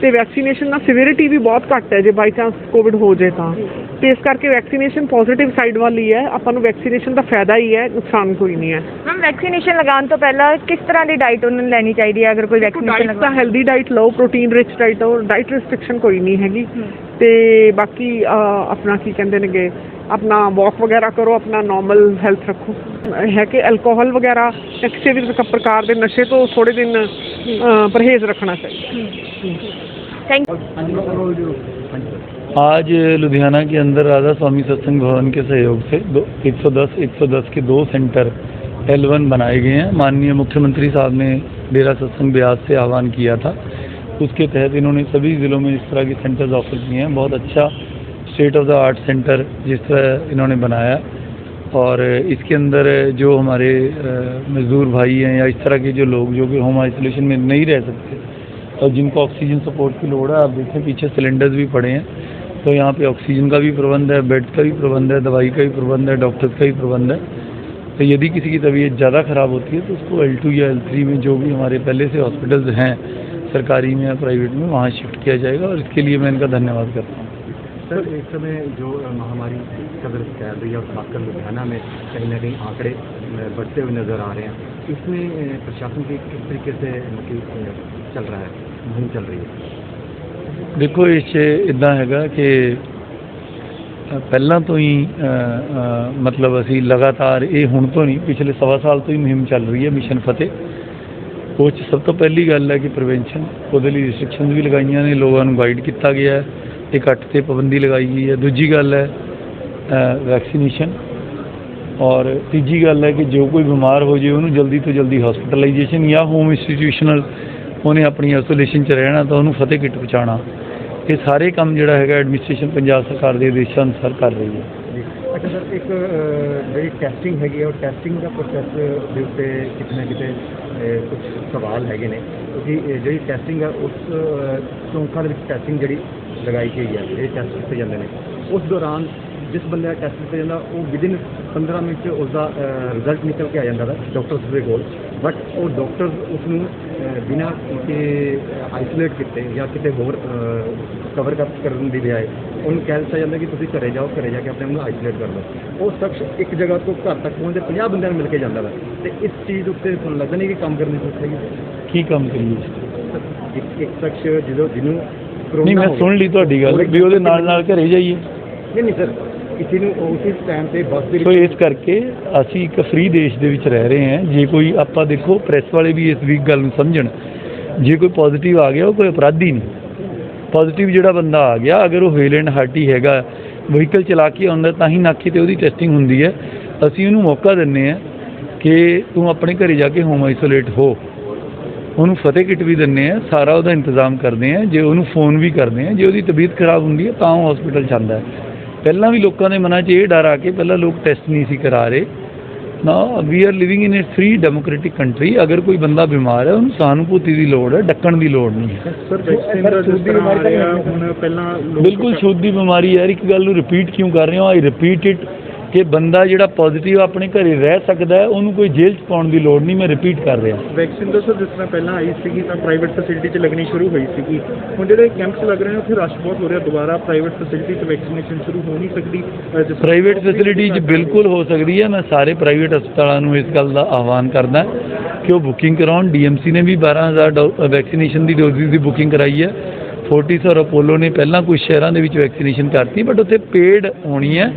ਤੇ ਵੈਕਸੀਨੇਸ਼ਨ ਨਾਲ ਸਿਵਿਅਰਿਟੀ ਵੀ ਬਹੁਤ ਘੱਟ ਹੈ ਜੇ ਬਾਈ ਚਾਂਸ ਕੋਵਿਡ ਹੋ ਜਾਏ ਤਾਂ, ਤੇ ਇਸ ਕਰਕੇ ਵੈਕਸੀਨੇਸ਼ਨ ਪੋਜ਼ਿਟਿਵ ਸਾਈਡ ਵੱਲ ਹੀ ਹੈ। ਆਪਾਂ ਨੂੰ ਵੈਕਸੀਨੇਸ਼ਨ ਦਾ ਫਾਇਦਾ ਹੀ ਹੈ, ਨੁਕਸਾਨ ਕੋਈ ਨਹੀਂ ਹੈ। ਮੈਮ ਵੈਕਸੀਨੇਸ਼ਨ ਲਗਾਉਣ ਤੋਂ ਪਹਿਲਾਂ ਕਿਸ ਤਰ੍ਹਾਂ ਦੀ ਡਾਈਟ ਉਹਨਾਂ ਨੂੰ ਲੈਣੀ ਚਾਹੀਦੀ ਹੈ? ਅਗਰ ਕੋਈ ਵੈਕਸੀਨੇਸ਼ਨ ਲਗਾਉਣਾ, ਹੈਲਦੀ ਡਾਈਟ ਲਓ, ਪ੍ਰੋਟੀਨ ਰਿਚ ਡਾਈਟ ਲਓ, ਡਾਈਟ ਰਿਸਟ੍ਰਿਕਸ਼ਨ ਕੋਈ ਨਹੀਂ ਹੈਗੀ, ਤੇ ਬਾਕੀ ਆਪਣਾ ਕੀ ਕਹਿੰਦੇ ਨੇਗੇ ਆਪਣਾ ਵਾਕ ਵਗੈਰਾ ਕਰੋ, ਆਪਣਾ ਨਾਰਮਲ ਹੈਲਥ ਰੱਖੋ। ਹੈ ਕਿ ਅਲਕੋਹਲ ਵਗੈਰਾ ਜਾਂ ਕਿਸੇ ਵੀ ਪ੍ਰਕਾਰ ਦੇ ਨਸ਼ੇ ਤੋਂ ਥੋੜੇ ਦਿਨ ਪਰਹੇਜ਼ रखना चाहिए। Thank you. आज लुधियाना के अंदर राधा स्वामी सत्संग भवन के सहयोग से 110 के 2 सेंटर L1 बनाए गए हैं। माननीय मुख्यमंत्री साहब ने डेरा सत्संग ब्यास से आह्वान किया था, उसके तहत इन्होंने सभी ज़िलों में इस तरह के सेंटर्स ऑफर किए हैं। बहुत अच्छा state of the art centre जिस तरह इन्होंने बनाया, और इसके अंदर जो हमारे मजदूर भाई हैं या इस तरह के जो लोग जो कि होम आइसोलेशन में नहीं रह सकते और जिनको ऑक्सीजन सपोर्ट की लोड़ है, आप देखें पीछे सिलेंडर्स भी पड़े हैं, तो यहाँ पे ऑक्सीजन का भी प्रबंध है, बेड का भी प्रबंध है, दवाई का भी प्रबंध है, डॉक्टर्स का भी प्रबंध है। तो यदि किसी की तबीयत ज़्यादा ख़राब होती है तो उसको L2 या L3 में जो भी हमारे पहले से हॉस्पिटल्स हैं सरकारी में या प्राइवेट में वहाँ शिफ्ट किया जाएगा और इसके लिए मैं इनका धन्यवाद करता हूँ। सर, एक समय जो महामारी कदर फैल रही है और खासकर लुधियाना में कहीं ना कहीं आंकड़े बढ़ते हुए नज़र आ रहे हैं, इसमें प्रशासन की किस तरीके से चल रहा है, मुहिम चल रही है? देखो इस इदा है कि ਪਹਿਲਾਂ ਤੋਂ ਹੀ ਮਤਲਬ ਅਸੀਂ ਲਗਾਤਾਰ ਇਹ ਹੁਣ ਤੋਂ ਨਹੀਂ ਪਿਛਲੇ ਸਵਾ ਸਾਲ ਤੋਂ ਹੀ ਮੁਹਿੰਮ ਚੱਲ ਰਹੀ ਹੈ ਮਿਸ਼ਨ ਫਤਿਹ। ਉਹ 'ਚ ਸਭ ਤੋਂ ਪਹਿਲੀ ਗੱਲ ਹੈ ਕਿ ਪ੍ਰੀਵੈਂਸ਼ਨ, ਉਹਦੇ ਲਈ ਰਿਸਟ੍ਰਿਕਸ਼ਨਸ ਵੀ ਲਗਾਈਆਂ ਨੇ, ਲੋਕਾਂ ਨੂੰ ਗਾਈਡ ਕੀਤਾ ਗਿਆ ਹੈ, ਇਕੱਠ 'ਤੇ ਪਾਬੰਦੀ ਲਗਾਈ ਗਈ ਹੈ। ਦੂਜੀ ਗੱਲ ਹੈ ਵੈਕਸੀਨੇਸ਼ਨ, ਔਰ ਤੀਜੀ ਗੱਲ ਹੈ ਕਿ ਜੋ ਕੋਈ ਬਿਮਾਰ ਹੋ ਜੇ ਉਹਨੂੰ ਜਲਦੀ ਤੋਂ ਜਲਦੀ ਹਸਪੀਟਲਾਈਜੇਸ਼ਨ ਜਾਂ ਹੋਮ ਇੰਸਟੀਟਿਊਸ਼ਨਲ ਉਹਨੇ ਆਪਣੀ ਆਈਸੋਲੇਸ਼ਨ 'ਚ ਰਹਿਣਾ ਤਾਂ ਉਹਨੂੰ ਫਤਿਹ ਕਿੱਟ ਪਹੁੰਚਾਉਣਾ। ਇਹ ਸਾਰੇ ਕੰਮ ਜਿਹੜਾ ਹੈਗਾ ਐਡਮਿਨਿਸਟ੍ਰੇਸ਼ਨ ਪੰਜਾਬ ਸਰਕਾਰ ਦੇ ਆਦੇਸ਼ਾਂ ਅਨੁਸਾਰ ਕਰ ਰਹੀ ਹੈ। ਅੱਛਾ ਸਰ, ਇੱਕ ਜਿਹੜੀ ਟੈਸਟਿੰਗ ਹੈਗੀ ਹੈ ਉਹ ਟੈਸਟਿੰਗ ਦਾ ਪ੍ਰੋਸੈਸ ਦੇ ਉੱਤੇ ਕਿਤੇ ਨਾ ਕਿਤੇ ਕੁਝ ਸਵਾਲ ਹੈਗੇ ਨੇ, ਕਿਉਂਕਿ ਜਿਹੜੀ ਟੈਸਟਿੰਗ ਹੈ ਉਸ ਚੌਂਕਾਂ ਦੇ ਵਿੱਚ ਟੈਸਟਿੰਗ ਜਿਹੜੀ ਲਗਾਈ ਗਈ ਹੈ, ਜਿਹੜੇ ਟੈਸਟ ਕੀਤੇ ਜਾਂਦੇ ਨੇ, ਉਸ ਦੌਰਾਨ ਜਿਸ ਬੰਦੇ ਦਾ ਟੈਸਟ ਕੀਤਾ ਜਾਂਦਾ ਉਹ ਵਿਦਿਨ 15 ਮਿੰਟ 'ਚ ਉਸਦਾ ਰਿਜ਼ਲਟ ਨਿਕਲ ਕੇ ਆ ਜਾਂਦਾ ਵਾ ਡਾਕਟਰਸ ਦੇ ਕੋਲ, ਬਟ ਉਹ ਡਾਕਟਰ ਉਸ ਨੂੰ ਬਿਨਾਂ ਕਿ ਆਈਸੋਲੇਟ ਕੀਤੇ ਜਾਂ ਕਿਤੇ ਹੋਰ ਕਵਰ ਕਰਨ ਦੀ ਬਜਾਏ ਉਹਨੂੰ ਕਹਿ ਦਿੱਤਾ ਜਾਂਦਾ ਕਿ ਤੁਸੀਂ ਘਰੇ ਜਾਓ, ਘਰੇ ਜਾ ਕੇ ਆਪਣੇ ਆਪ ਨੂੰ ਆਈਸੋਲੇਟ ਕਰ ਲਓ। ਉਹ ਸ਼ਖਸ ਇੱਕ ਜਗ੍ਹਾ ਤੋਂ ਘਰ ਤੱਕ ਪਹੁੰਚਦੇ 50 ਬੰਦਿਆਂ ਨੂੰ ਮਿਲ ਕੇ ਜਾਂਦਾ ਵਾ, ਅਤੇ ਇਸ ਚੀਜ਼ ਉੱਤੇ ਤੁਹਾਨੂੰ ਲੱਗਦਾ ਨਹੀਂ ਕਿ ਕੰਮ ਕਰਨੀ ਚਾਹੀਦੀ ਹੈ? ਕੀ ਕੰਮ ਕਰੀਏ? ਇੱਕ ਸ਼ਖਸ ਜਿਹਨੂੰ ਨਹੀਂ, ਮੈਂ ਸੁਣ ਲਈ ਤੁਹਾਡੀ ਗੱਲ ਵੀ ਉਹਦੇ ਨਾਲ ਨਾਲ ਘਰੇ ਜਾਈਏ। ਨਹੀਂ ਸਰ, ਕਿਸੇ ਨੂੰ ਉਸੇ ਟਾਈਮ ਤੇ ਬੱਸ ਦੇ ਸੋ ਇਸ ਕਰਕੇ ਅਸੀਂ ਇੱਕ ਫ੍ਰੀ ਦੇਸ਼ ਦੇ ਵਿੱਚ ਰਹਿ ਰਹੇ ਹਾਂ। ਜੇ ਕੋਈ ਆਪਾਂ ਦੇਖੋ ਪ੍ਰੈਸ ਵਾਲੇ ਵੀ ਇਸ ਵੀਕ ਗੱਲ ਨੂੰ ਸਮਝਣ, ਜੇ ਕੋਈ ਪੋਜ਼ਿਟਿਵ ਆ ਗਿਆ ਉਹ ਕੋਈ ਅਪਰਾਧੀ ਨਹੀਂ। ਪੋਜ਼ਿਟਿਵ ਜਿਹੜਾ ਬੰਦਾ ਆ ਗਿਆ ਅਗਰ ਉਹ ਵੇਲ ਐਂਡ ਹਾਰਟੀ ਹੈਗਾ, ਵਹੀਕਲ ਚਲਾ ਕੇ ਆਉਂਦਾ ਤਾਂ ਹੀ ਨਾਕੇ 'ਤੇ ਉਹਦੀ ਟੈਸਟਿੰਗ ਹੁੰਦੀ ਹੈ। ਅਸੀਂ ਉਹਨੂੰ ਮੌਕਾ ਦਿੰਦੇ ਹਾਂ ਕਿ ਤੂੰ ਆਪਣੇ ਘਰੇ ਜਾ ਕੇ ਹੋਮ ਆਈਸੋਲੇਟ ਹੋ, ਉਹਨੂੰ ਫਤਿਹ ਕਿੱਟ ਵੀ ਦਿੰਦੇ ਹਾਂ, ਸਾਰਾ ਉਹਦਾ ਇੰਤਜ਼ਾਮ ਕਰਦੇ ਹਾਂ, ਜੇ ਉਹਨੂੰ ਫੋਨ ਵੀ ਕਰਦੇ ਹਾਂ, ਜੇ ਉਹਦੀ ਤਬੀਅਤ ਖਰਾਬ ਹੁੰਦੀ ਹੈ ਤਾਂ ਉਹ ਹਸਪੀਟਲ ਜਾਂਦਾ ਹੈ। ਪਹਿਲਾਂ ਵੀ ਲੋਕਾਂ ਦੇ ਮਨਾਂ 'ਚ ਇਹ ਡਰ ਆ ਕੇ ਪਹਿਲਾਂ ਲੋਕ ਟੈਸਟ ਨਹੀਂ ਸੀ ਕਰਾ ਰਹੇ ਨਾ। We are living in a free democratic country. ਅਗਰ ਕੋਈ ਬੰਦਾ ਬਿਮਾਰ ਹੈ ਉਹਨੂੰ ਸਹਾਨੂਭੂਤੀ ਦੀ ਲੋੜ ਹੈ, ਡੱਕਣ ਦੀ ਲੋੜ ਨਹੀਂ ਹੈ। ਬਿਲਕੁਲ ਛੂਤ ਦੀ ਬਿਮਾਰੀ ਯਾਰ, ਇੱਕ ਗੱਲ ਨੂੰ ਰਿਪੀਟ ਕਿਉਂ ਕਰ ਰਹੇ ਹੋ? ਆਈ ਰਿਪੀਟ ਇਟ ਕਿ ਬੰਦਾ ਜਿਹੜਾ ਪੋਜ਼ਿਟਿਵ ਆਪਣੇ ਘਰੇ ਰਹਿ ਸਕਦਾ ਹੈ, ਉਹਨੂੰ ਕੋਈ ਜੇਲ੍ਹ 'ਚ ਪਾਉਣ ਦੀ ਲੋੜ ਨਹੀਂ। ਮੈਂ ਰਿਪੀਟ ਕਰ ਰਿਹਾ। ਵੈਕਸੀਨ ਤਾਂ ਸਰ ਜਿਸ ਤਰ੍ਹਾਂ ਪਹਿਲਾਂ ਆਈ ਸੀਗੀ ਤਾਂ ਪ੍ਰਾਈਵੇਟ ਫੈਸਿਲਿਟੀ 'ਚ ਲੱਗਣੀ ਸ਼ੁਰੂ ਹੋਈ ਸੀਗੀ, ਹੁਣ ਜਿਹੜੇ ਕੈਂਪਸ ਲੱਗ ਰਹੇ ਨੇ ਉੱਥੇ ਰਸ਼ ਬਹੁਤ ਹੋ ਰਿਹਾ, ਦੁਬਾਰਾ ਪ੍ਰਾਈਵੇਟ ਫੈਸਿਲਿਟੀ 'ਚ ਵੈਕਸੀਨੇਸ਼ਨ ਸ਼ੁਰੂ ਹੋ ਨਹੀਂ ਸਕਦੀ? ਪ੍ਰਾਈਵੇਟ ਫੈਸਿਲਿਟੀ 'ਚ ਬਿਲਕੁਲ ਹੋ ਸਕਦੀ ਹੈ। ਮੈਂ ਸਾਰੇ ਪ੍ਰਾਈਵੇਟ ਹਸਪਤਾਲਾਂ ਨੂੰ ਇਸ ਗੱਲ ਦਾ ਆਹਵਾਨ ਕਰਦਾ ਕਿ ਉਹ ਬੁਕਿੰਗ ਕਰਾਉਣ। ਡੀਐਮਸੀ ਨੇ ਵੀ 12,000 ਵੈਕਸੀਨੇਸ਼ਨ ਦੀ ਡੋਜ਼ਿਸ ਦੀ ਬੁਕਿੰਗ ਕਰਾਈ ਹੈ। ਫੋਰਟਿਸ ਔਰ ਅਪੋਲੋ ਨੇ ਪਹਿਲਾਂ ਕੁਝ ਸ਼ਹਿਰਾਂ ਦੇ ਵਿੱਚ ਵੈਕਸੀਨੇਸ਼ਨ ਕਰਤੀ, ਬਟ ਉੱਥੇ ਪੇਡ ਹੋਣੀ ਹੈ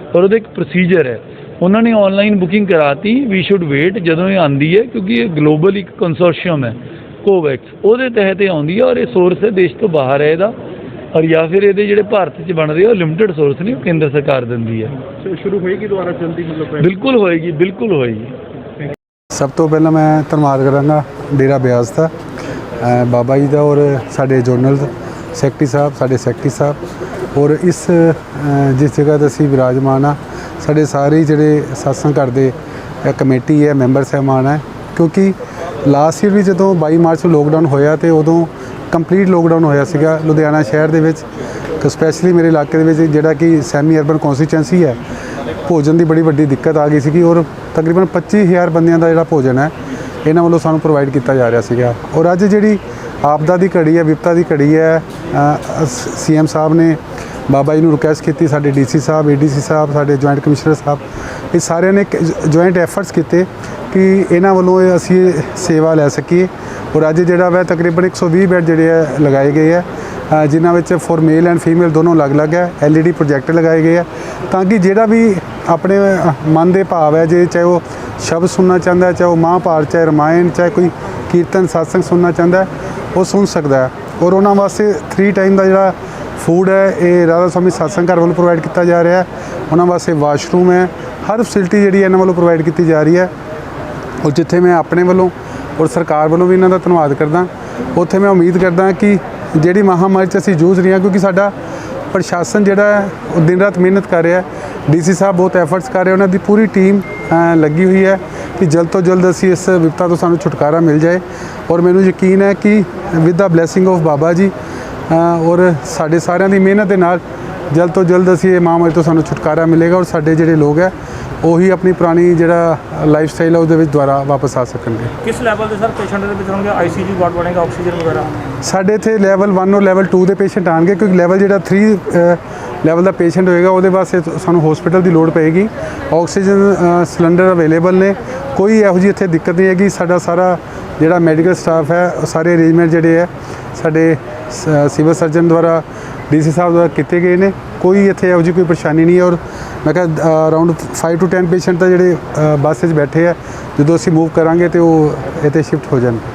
ਔਰ ਉਹਦਾ ਇੱਕ ਪ੍ਰੋਸੀਜਰ ਹੈ। ਉਹਨਾਂ ਨੇ ਆਨਲਾਈਨ ਬੁਕਿੰਗ ਕਰਾਤੀ। ਵੀ ਸ਼ੁੱਡ ਵੇਟ ਜਦੋਂ ਇਹ ਆਉਂਦੀ ਹੈ, ਕਿਉਂਕਿ ਇਹ ਗਲੋਬਲ ਇੱਕ ਕੰਸੋਰਸ਼ੀਅਮ ਹੈ ਕੋਵੈਕਸ, ਉਹਦੇ ਤਹਿਤ ਇਹ ਆਉਂਦੀ ਹੈ ਔਰ ਇਹ ਸੋਰਸ ਹੈ ਦੇਸ਼ ਤੋਂ ਬਾਹਰ ਹੈ ਇਹਦਾ, ਔਰ ਜਾਂ ਫਿਰ ਇਹਦੇ ਜਿਹੜੇ ਭਾਰਤ 'ਚ ਬਣ ਰਹੇ ਉਹ ਲਿਮਟਿਡ ਸੋਰਸ ਨਹੀਂ, ਉਹ ਕੇਂਦਰ ਸਰਕਾਰ ਦਿੰਦੀ ਹੈ। ਸ਼ੁਰੂ ਹੋਏਗੀ ਦੁਬਾਰਾ ਜਲਦੀ? ਮਤਲਬ ਬਿਲਕੁਲ ਹੋਏਗੀ, ਬਿਲਕੁਲ ਹੋਏਗੀ। ਸਭ ਤੋਂ ਪਹਿਲਾਂ ਮੈਂ ਧੰਨਵਾਦ ਕਰਾਂਗਾ ਡੇਰਾ ਬਿਆਸ ਦਾ, ਬਾਬਾ ਜੀ ਦਾ, ਔਰ ਸਾਡੇ ਜਨਰਲ ਸੈਕਟਰੀ ਸਾਹਿਬ, ਸਾਡੇ ਸੈਕਟਰੀ ਸਾਹਿਬ, ਔਰ ਇਸ ਜਿਸ ਜਗ੍ਹਾ 'ਤੇ ਅਸੀਂ ਵਿਰਾਜਮਾਨ ਹਾਂ, ਸਾਡੇ ਸਾਰੇ ਜਿਹੜੇ ਸਤਸੰਗ ਘਰ ਦੇ ਕਮੇਟੀ ਹੈ, ਮੈਂਬਰ ਸਾਹਿਬਾਨ ਹੈ। ਕਿਉਂਕਿ ਲਾਸਟ ਈਅਰ ਵੀ ਜਦੋਂ 22 ਮਾਰਚ ਨੂੰ ਲੋਕਡਾਊਨ ਹੋਇਆ ਤੇ ਉਦੋਂ ਕੰਪਲੀਟ ਲੋਕਡਾਊਨ ਹੋਇਆ ਸੀਗਾ ਲੁਧਿਆਣਾ ਸ਼ਹਿਰ ਦੇ ਵਿੱਚ, ਸਪੈਸ਼ਲੀ ਮੇਰੇ ਇਲਾਕੇ ਦੇ ਵਿੱਚ ਜਿਹੜਾ ਕਿ ਸੈਮੀ ਅਰਬਨ ਕੌਂਸਟੀਚੁਐਂਸੀ ਹੈ, ਭੋਜਨ ਦੀ ਬੜੀ ਵੱਡੀ ਦਿੱਕਤ ਆ ਗਈ ਸੀਗੀ, ਔਰ ਤਕਰੀਬਨ 25,000 ਬੰਦਿਆਂ ਦਾ ਜਿਹੜਾ ਭੋਜਨ ਹੈ ਇਹਨਾਂ ਵੱਲੋਂ ਸਾਨੂੰ ਪ੍ਰੋਵਾਈਡ ਕੀਤਾ ਜਾ ਰਿਹਾ ਸੀਗਾ। ਔਰ ਅੱਜ ਜਿਹੜੀ ਆਪਦਾ ਦੀ ਘੜੀ ਹੈ, ਵਿਪਤਾ ਦੀ ਘੜੀ ਹੈ, ਸੀਐਮ ਸਾਹਿਬ ਨੇ ਬਾਬਾ ਜੀ ਨੂੰ ਰਿਕੁਐਸਟ ਕੀਤੀ, ਸਾਡੇ ਡੀਸੀ ਸਾਹਿਬ, ਏਡੀਸੀ ਸਾਹਿਬ, ਸਾਡੇ ਜੁਆਇੰਟ ਕਮਿਸ਼ਨਰ ਸਾਹਿਬ, ਇਹ ਸਾਰਿਆਂ ਨੇ ਜੁਆਇੰਟ ਐਫਰਟਸ ਕੀਤੇ ਕਿ ਇਹਨਾਂ ਵੱਲੋਂ ਅਸੀਂ ਸੇਵਾ ਲੈ ਸਕੀਏ। ਔਰ ਅੱਜ ਜਿਹੜਾ ਵਾ ਤਕਰੀਬਨ 120 ਬੈੱਡ ਜਿਹੜੇ ਹੈ ਲਗਾਏ ਗਏ ਹੈ, ਜਿਨ੍ਹਾਂ ਵਿੱਚ ਫॉर ਮੇਲ ਐਂਡ ਫੀਮੇਲ ਦੋਨੋਂ ਅਲੱਗ-ਅਲੱਗ ਹੈ। LED ਪ੍ਰੋਜੈਕਟਰ ਲਗਾਏ ਗਏ ਹੈ ਤਾਂ ਕਿ ਜਿਹੜਾ ਵੀ ਆਪਣੇ ਮਨ ਦੇ ਭਾਵ ਹੈ, ਜੇ ਚਾਹੇ ਉਹ ਸ਼ਬਦ ਸੁਣਨਾ ਚਾਹੁੰਦਾ ਹੈ, ਚਾਹੇ ਉਹ ਮਹਾਂਭਾਰਤ, ਚਾਹੇ ਰਮਾਇਣ, ਚਾਹੇ ਕੋਈ ਕੀਰਤਨ ਸਤਸੰਗ ਸੁਣਨਾ ਚਾਹੁੰਦਾ ਹੈ, ਉਹ ਸੁਣ ਸਕਦਾ ਹੈ। ਔਰ ਉਹਨਾਂ ਵਾਸਤੇ 3 ਟਾਈਮ ਦਾ ਜਿਹੜਾ ਫੂਡ ਹੈ ਇਹ ਰਾਧਾ ਸਵਾਮੀ ਸਤਸੰਗ ਘਰ ਵੱਲੋਂ ਪ੍ਰੋਵਾਈਡ ਕੀਤਾ ਜਾ ਰਿਹਾ ਹੈ। ਉਹਨਾਂ ਵਾਸਤੇ ਵਾਸ਼ਰੂਮ ਹੈ, ਹਰ ਫੈਸਿਲਿਟੀ ਜਿਹੜੀ ਇਹਨਾਂ ਵੱਲੋਂ ਪ੍ਰੋਵਾਈਡ ਕੀਤੀ ਜਾ ਰਹੀ ਹੈ। ਔਰ ਜਿੱਥੇ ਮੈਂ ਆਪਣੇ ਵੱਲੋਂ ਔਰ ਸਰਕਾਰ ਵੱਲੋਂ ਵੀ ਇਹਨਾਂ ਦਾ ਧੰਨਵਾਦ ਕਰਦਾ, ਉੱਥੇ ਮੈਂ ਉਮੀਦ ਕਰਦਾ ਕਿ ਜਿਹੜੀ ਮਹਾਮਾਰੀ 'ਚ ਅਸੀਂ ਜੂਝ ਰਹੇ ਹਾਂ, ਕਿਉਂਕਿ ਸਾਡਾ ਪ੍ਰਸ਼ਾਸਨ ਜਿਹੜਾ ਹੈ ਉਹ ਦਿਨ ਰਾਤ ਮਿਹਨਤ ਕਰ ਰਿਹਾ ਹੈ, ਡੀਸੀ ਸਾਹਿਬ ਬਹੁਤ ਐਫਰਟਸ ਕਰ ਰਹੇ, ਉਹਨਾਂ ਦੀ ਪੂਰੀ ਟੀਮ ਲੱਗੀ ਹੋਈ ਹੈ ਕਿ ਜਲਦ ਤੋਂ ਜਲਦ ਅਸੀਂ ਇਸ ਵਿਪਤਾ ਤੋਂ ਸਾਨੂੰ ਛੁਟਕਾਰਾ ਮਿਲ ਜਾਏ। ਔਰ ਮੈਨੂੰ ਯਕੀਨ ਹੈ ਕਿ with the blessing of Baba ji ਔਰ ਸਾਡੇ ਸਾਰਿਆਂ ਦੀ ਮਿਹਨਤ ਦੇ ਨਾਲ ਜਲਦ ਤੋਂ ਜਲਦ ਅਸੀਂ ਇਹ ਮਹਾਮਾਰੀ ਤੋਂ ਸਾਨੂੰ ਛੁਟਕਾਰਾ ਮਿਲੇਗਾ ਔਰ ਸਾਡੇ ਜਿਹੜੇ ਲੋਕ ਹੈ ਉਹੀ ਆਪਣੀ ਪੁਰਾਣੀ ਜਿਹੜਾ ਲਾਈਫ ਸਟਾਈਲ ਹੈ ਉਹਦੇ ਵਿੱਚ ਦੁਬਾਰਾ ਵਾਪਸ ਆ ਸਕਣਗੇ। ਕਿਸ ਲੈਵਲ ਦੇ ਸਰ ਪੇਸ਼ੈਂਟ ਦੇ ਵਿੱਚ ਹੋਣਗੇ? ਆਈਸੀਯੂ ਵਾਰਡ ਬਣੇਗਾ, ਆਕਸੀਜਨ ਵਗੈਰਾ? ਸਾਡੇ ਇੱਥੇ ਲੈਵਲ 1 ਔਰ ਲੈਵਲ 2 ਦੇ ਪੇਸ਼ੈਂਟ ਆਣਗੇ, ਕਿਉਂਕਿ ਲੈਵਲ ਜਿਹੜਾ 3 ਲੈਵਲ ਦਾ ਪੇਸ਼ੈਂਟ ਹੋਏਗਾ ਉਹਦੇ ਵਾਸਤੇ ਸਾਨੂੰ ਹਸਪੀਟਲ ਦੀ ਲੋੜ ਪਏਗੀ। ਆਕਸੀਜਨ ਸਿਲੰਡਰ ਅਵੇਲੇਬਲ ਨੇ, ਕੋਈ ਇਹੋ ਜਿਹੀ ਇੱਥੇ ਦਿੱਕਤ ਨਹੀਂ ਹੈਗੀ। ਸਾਡਾ ਸਾਰਾ ਜਿਹੜਾ ਮੈਡੀਕਲ ਸਟਾਫ ਹੈ ਉਹ ਸਾਰੇ ਅਰੇਂਜਮੈਂਟ ਜਿਹੜੇ ਹੈ ਸਾਡੇ ਸਿਵਲ ਸਰਜਨ ਦੁਆਰਾ ਡੀਸੀ ਸਾਹਿਬ ਦੁਆਰਾ ਕੀਤੇ ਗਏ ਨੇ। ਕੋਈ ਇੱਥੇ ਇਹੋ ਜਿਹੀ ਕੋਈ ਪਰੇਸ਼ਾਨੀ ਨਹੀਂ ਹੈ। ਔਰ ਮੈਂ ਕਿਹਾ ਅਰਾਊਂਡ 5 to 10 ਪੇਸ਼ੈਂਟ ਤਾਂ ਜਿਹੜੇ ਬੱਸ ਵਿੱਚ ਬੈਠੇ ਆ, ਜਦੋਂ ਅਸੀਂ ਮੂਵ ਕਰਾਂਗੇ ਤੇ ਉਹ ਇੱਥੇ ਸ਼ਿਫਟ ਹੋ ਜਾਣਗੇ।